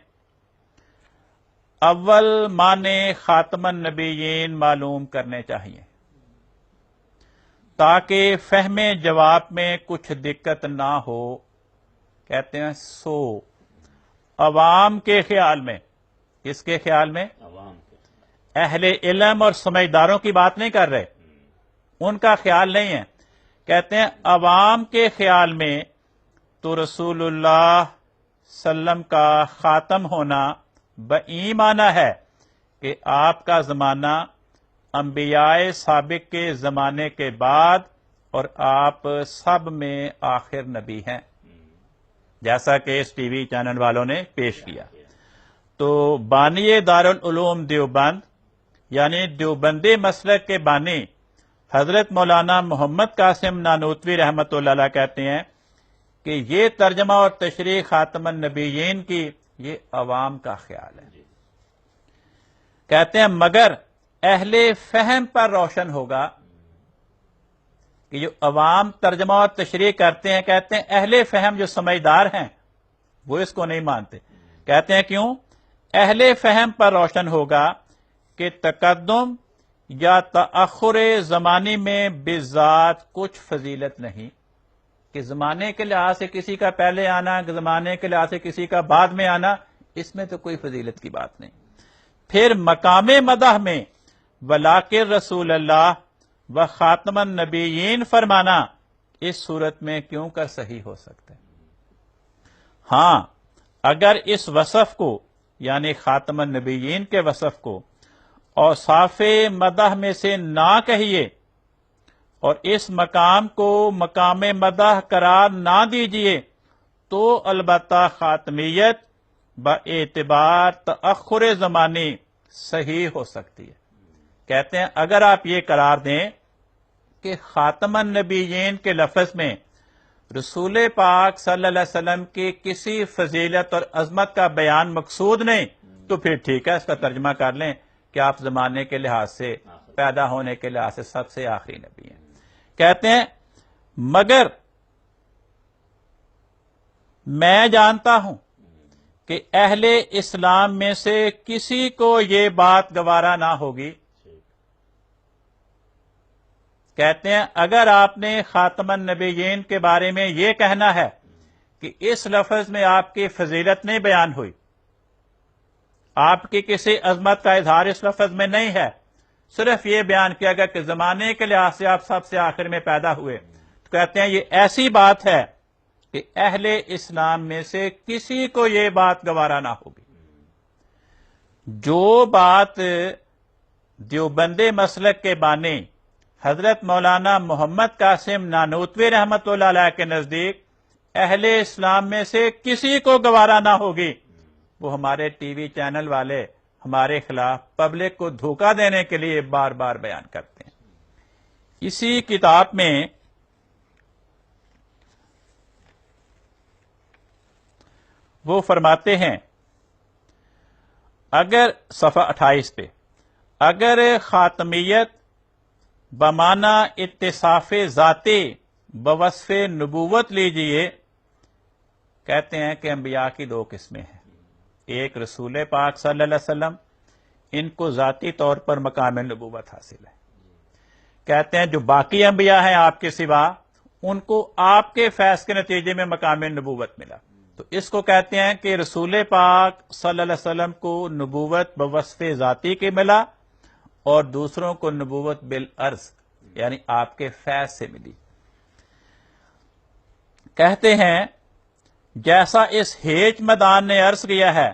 اول معنی خاتم النبیین معلوم کرنے چاہیے تاکہ فہم جواب میں کچھ دقت نہ ہو. کہتے ہیں سو عوام کے خیال میں، کس کے خیال میں؟ اہل علم اور سمجھداروں کی بات نہیں کر رہے، ان کا خیال نہیں ہے. کہتے ہیں عوام کے خیال میں تو رسول اللہ صلی اللہ علیہ وسلم کا خاتم ہونا بایمانہ ہے کہ آپ کا زمانہ انبیاء سابق کے زمانے کے بعد اور آپ سب میں آخر نبی ہیں، جیسا کہ اس ٹی وی چینل والوں نے پیش کیا. تو بانی دارالعلوم دیوبند یعنی دیوبندی مسلک کے بانی حضرت مولانا محمد قاسم نانوتوی رحمۃ اللہ علیہ کہتے ہیں کہ یہ ترجمہ اور تشریح خاتم النبیین کی یہ عوام کا خیال ہے. کہتے ہیں مگر اہل فہم پر روشن ہوگا کہ جو عوام ترجمہ اور تشریح کرتے ہیں، کہتے ہیں اہل فہم جو سمجھدار ہیں وہ اس کو نہیں مانتے. کہتے ہیں کیوں؟ اہل فہم پر روشن ہوگا کہ تقدم یا تأخر زمانی میں بذات کچھ فضیلت نہیں، کہ زمانے کے لحاظ سے کسی کا پہلے آنا، زمانے کے لحاظ سے کسی کا بعد میں آنا، اس میں تو کوئی فضیلت کی بات نہیں. پھر مقام مدح میں ولاکر رسول اللہ و خاتم النبیین فرمانا اس صورت میں کیوں کر صحیح ہو سکتا ہے؟ ہاں، اگر اس وصف کو یعنی خاتم النبیین کے وصف کو اوصاف مدح میں سے نہ کہیے اور اس مقام کو مقام مدح قرار نہ دیجیے تو البتہ خاتمیت باعتبار تأخر زمانی صحیح ہو سکتی ہے. کہتے ہیں اگر آپ یہ قرار دیں کہ خاتم النبیین کے لفظ میں رسول پاک صلی اللہ علیہ وسلم کی کسی فضیلت اور عظمت کا بیان مقصود نہیں تو پھر ٹھیک ہے، اس کا ترجمہ کر لیں کہ آپ زمانے کے لحاظ سے، پیدا ہونے کے لحاظ سے سب سے آخری نبی ہیں. کہتے ہیں مگر میں جانتا ہوں کہ اہل اسلام میں سے کسی کو یہ بات گوارا نہ ہوگی. کہتے ہیں اگر آپ نے خاتم النبیین کے بارے میں یہ کہنا ہے کہ اس لفظ میں آپ کی فضیلت نہیں بیان ہوئی، آپ کی کسی عظمت کا اظہار اس لفظ میں نہیں ہے، صرف یہ بیان کیا گیا کہ زمانے کے لحاظ سے آپ سب سے آخر میں پیدا ہوئے، تو کہتے ہیں یہ ایسی بات ہے کہ اہل اسلام میں سے کسی کو یہ بات گوارا نہ ہوگی. جو بات دیوبند مسلک کے بانی حضرت مولانا محمد قاسم نانوتوی رحمۃ اللہ علیہ کے نزدیک اہل اسلام میں سے کسی کو گوارا نہ ہوگی، وہ ہمارے ٹی وی چینل والے ہمارے خلاف پبلک کو دھوکہ دینے کے لیے بار بار بیان کرتے ہیں. اسی کتاب میں وہ فرماتے ہیں اگر صفحہ 28 پہ اگر خاتمیت بمانا اتصاف ذاتی بوصف نبوت لیجئے، کہتے ہیں کہ انبیاء کی دو قسمیں ہیں. ایک رسول پاک صلی اللہ علیہ وسلم، ان کو ذاتی طور پر مقام نبوت حاصل ہے. کہتے ہیں جو باقی انبیاء ہیں آپ کے سوا، ان کو آپ کے فیض کے نتیجے میں مقام نبوت ملا. تو اس کو کہتے ہیں کہ رسول پاک صلی اللہ علیہ وسلم کو نبوت بوصف ذاتی کے ملا اور دوسروں کو نبوت بالعرض یعنی آپ کے فیض سے ملی. کہتے ہیں جیسا اس ہیج مدان نے عرض کیا ہے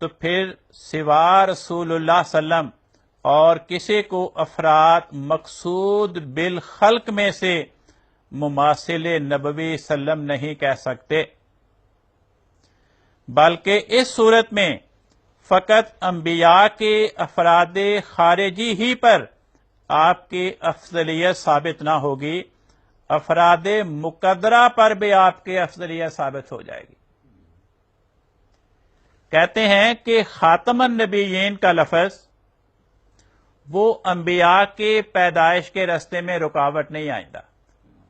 تو پھر سوا رسول اللہ صلی اللہ علیہ وسلم اور کسی کو افراد مقصود بالخلق میں سے مماثل نبوی سلم نہیں کہہ سکتے، بلکہ اس صورت میں فقط انبیاء کے افراد خارجی ہی پر آپ کی افضلیت ثابت نہ ہوگی، افراد مقدرہ پر بھی آپ کی افضلیت ثابت ہو جائے گی. کہتے ہیں کہ خاتم النبیین کا لفظ وہ انبیاء کے پیدائش کے راستے میں رکاوٹ نہیں آئندہ.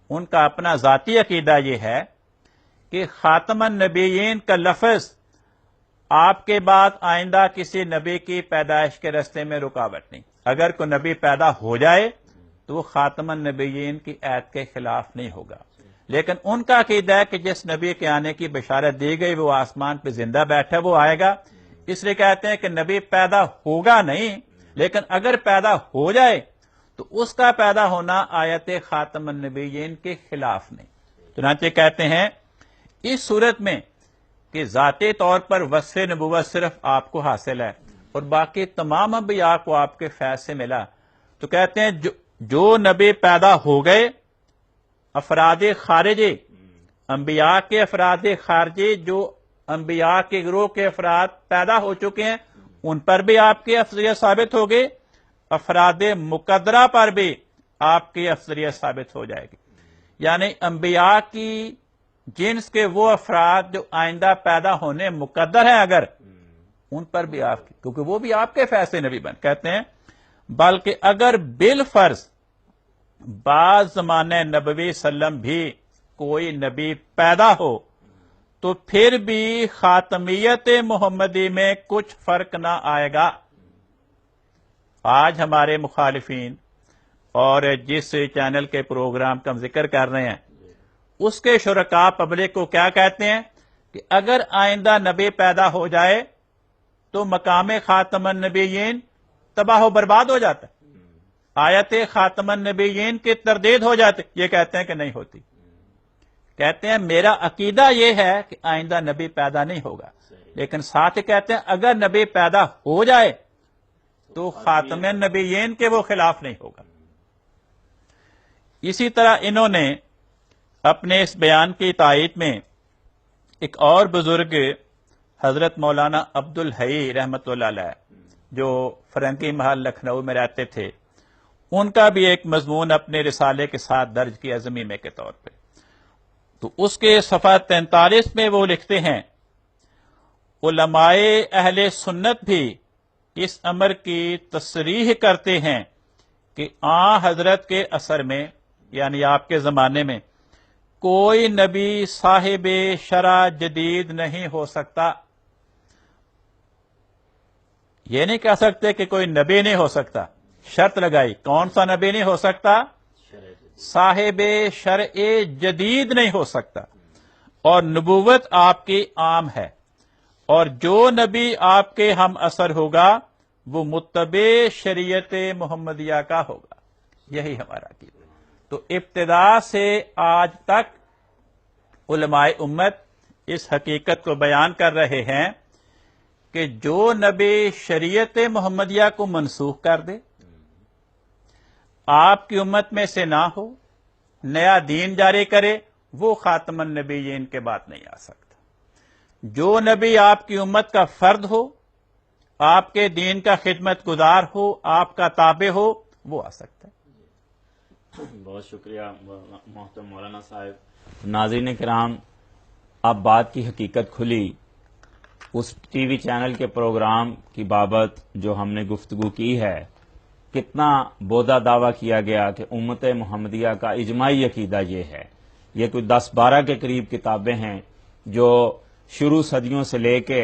ان کا اپنا ذاتی عقیدہ یہ ہے کہ خاتم النبیین کا لفظ آپ کے بعد آئندہ کسی نبی کی پیدائش کے راستے میں رکاوٹ نہیں. اگر کوئی نبی پیدا ہو جائے تو وہ خاتم النبیین کی عہد کے خلاف نہیں ہوگا. لیکن ان کا عقیدہ ہے کہ جس نبی کے آنے کی بشارت دی گئی وہ آسمان پہ زندہ بیٹھا وہ آئے گا. اس لیے کہتے ہیں کہ نبی پیدا ہوگا نہیں، لیکن اگر پیدا ہو جائے تو اس کا پیدا ہونا آیت خاتم النبیین کے خلاف نہیں. چنانچہ کہتے ہیں اس صورت میں کہ ذاتی طور پر وصف نبوت صرف آپ کو حاصل ہے اور باقی تمام انبیاء کو آپ کے فیض سے ملا، تو کہتے ہیں جو نبی پیدا ہو گئے افراد خارجی، انبیاء کے افراد خارجی جو انبیاء کے گروہ کے افراد پیدا ہو چکے ہیں ان پر بھی آپ کی افضلیت ثابت ہوگی، افراد مقدرہ پر بھی آپ کی افضلیت ثابت ہو جائے گی. یعنی انبیاء کی جنس کے وہ افراد جو آئندہ پیدا ہونے مقدر ہیں اگر ان پر بھی آپ کی، کیونکہ وہ بھی آپ کے فیصلے نبی بن کہتے ہیں، بلکہ اگر بالفرض بعض زمانے نبوی سلم بھی کوئی نبی پیدا ہو تو پھر بھی خاتمیت محمدی میں کچھ فرق نہ آئے گا. آج ہمارے مخالفین اور جس چینل کے پروگرام کا ہم ذکر کر رہے ہیں اس کے شرکاء پبلک کو کیا کہتے ہیں کہ اگر آئندہ نبی پیدا ہو جائے تو مقام خاتم النبیین تباہ و برباد ہو جاتا ہے، آیت خاتم النبیین کی تردید ہو جاتی. یہ کہتے ہیں کہ نہیں ہوتی. کہتے ہیں میرا عقیدہ یہ ہے کہ آئندہ نبی پیدا نہیں ہوگا، لیکن ساتھ ہی کہتے ہیں اگر نبی پیدا ہو جائے تو خاتم النبیین کے وہ خلاف نہیں ہوگا. اسی طرح انہوں نے اپنے اس بیان کی تائید میں ایک اور بزرگ حضرت مولانا عبد الحی رحمۃ اللہ علیہ جو فرنگی محل لکھنؤ میں رہتے تھے، ان کا بھی ایک مضمون اپنے رسالے کے ساتھ درج کیا ضمیمے کے طور پہ. تو اس کے صفحہ 43 میں وہ لکھتے ہیں علماء اہل سنت بھی اس امر کی تصریح کرتے ہیں کہ حضرت کے اثر میں یعنی آپ کے زمانے میں کوئی نبی صاحب شرع جدید نہیں ہو سکتا. یہ نہیں کہہ سکتے کہ کوئی نبی نہیں ہو سکتا، شرط لگائی کون سا نبی نہیں ہو سکتا؟ صاحب شرع جدید نہیں ہو سکتا. اور نبوت آپ کی عام ہے، اور جو نبی آپ کے ہم اثر ہوگا وہ متبع شریعت محمدیہ کا ہوگا. یہی ہمارا عقیدہ. تو ابتدا سے آج تک علماء امت اس حقیقت کو بیان کر رہے ہیں کہ جو نبی شریعت محمدیہ کو منسوخ کر دے، آپ کی امت میں سے نہ ہو، نیا دین جاری کرے، وہ خاتم النبیین کے بعد نہیں آ سکتا. جو نبی آپ کی امت کا فرد ہو، آپ کے دین کا خدمت گزار ہو، آپ کا تابع ہو، وہ آ سکتا ہے. بہت شکریہ محترم مولانا صاحب. ناظرین کرام، اب بات کی حقیقت کھلی. اس ٹی وی چینل کے پروگرام کی بابت جو ہم نے گفتگو کی ہے، کتنا بودا دعویٰ کیا گیا کہ امت محمدیہ کا اجماعی عقیدہ یہ ہے. یہ کوئی 10-12 کے قریب کتابیں ہیں جو شروع صدیوں سے لے کے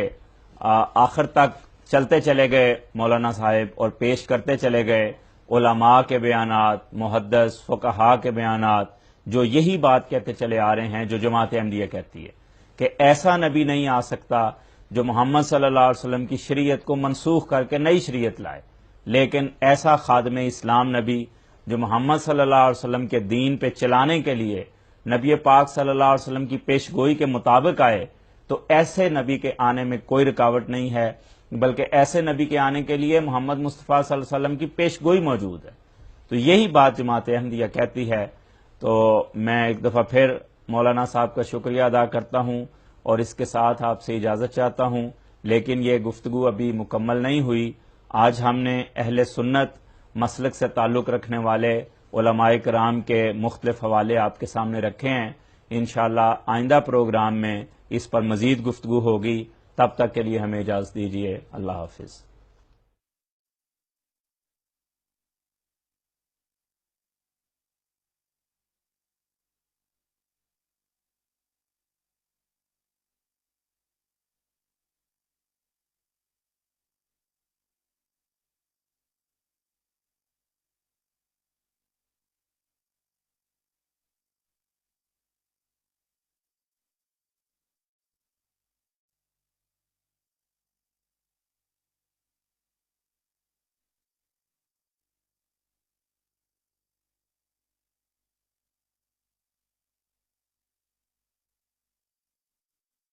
آخر تک چلتے چلے گئے مولانا صاحب اور پیش کرتے چلے گئے علماء کے بیانات، محدث فقہاء کے بیانات، جو یہی بات کہتے چلے آ رہے ہیں جو جماعت احمدیہ کہتی ہے کہ ایسا نبی نہیں آ سکتا جو محمد صلی اللہ علیہ وسلم کی شریعت کو منسوخ کر کے نئی شریعت لائے، لیکن ایسا خادم اسلام نبی جو محمد صلی اللہ علیہ وسلم کے دین پہ چلانے کے لیے نبی پاک صلی اللہ علیہ وسلم کی پیش گوئی کے مطابق آئے، تو ایسے نبی کے آنے میں کوئی رکاوٹ نہیں ہے، بلکہ ایسے نبی کے آنے کے لیے محمد مصطفیٰ صلی اللہ علیہ وسلم کی پیش گوئی موجود ہے. تو یہی بات جماعت احمدیہ کہتی ہے. تو میں ایک دفعہ پھر مولانا صاحب کا شکریہ ادا کرتا ہوں اور اس کے ساتھ آپ سے اجازت چاہتا ہوں، لیکن یہ گفتگو ابھی مکمل نہیں ہوئی. آج ہم نے اہل سنت مسلک سے تعلق رکھنے والے علماء کرام کے مختلف حوالے آپ کے سامنے رکھے ہیں. انشاءاللہ آئندہ پروگرام میں اس پر مزید گفتگو ہوگی. تب تک کے لیے ہمیں اجازت دیجیے. اللہ حافظ.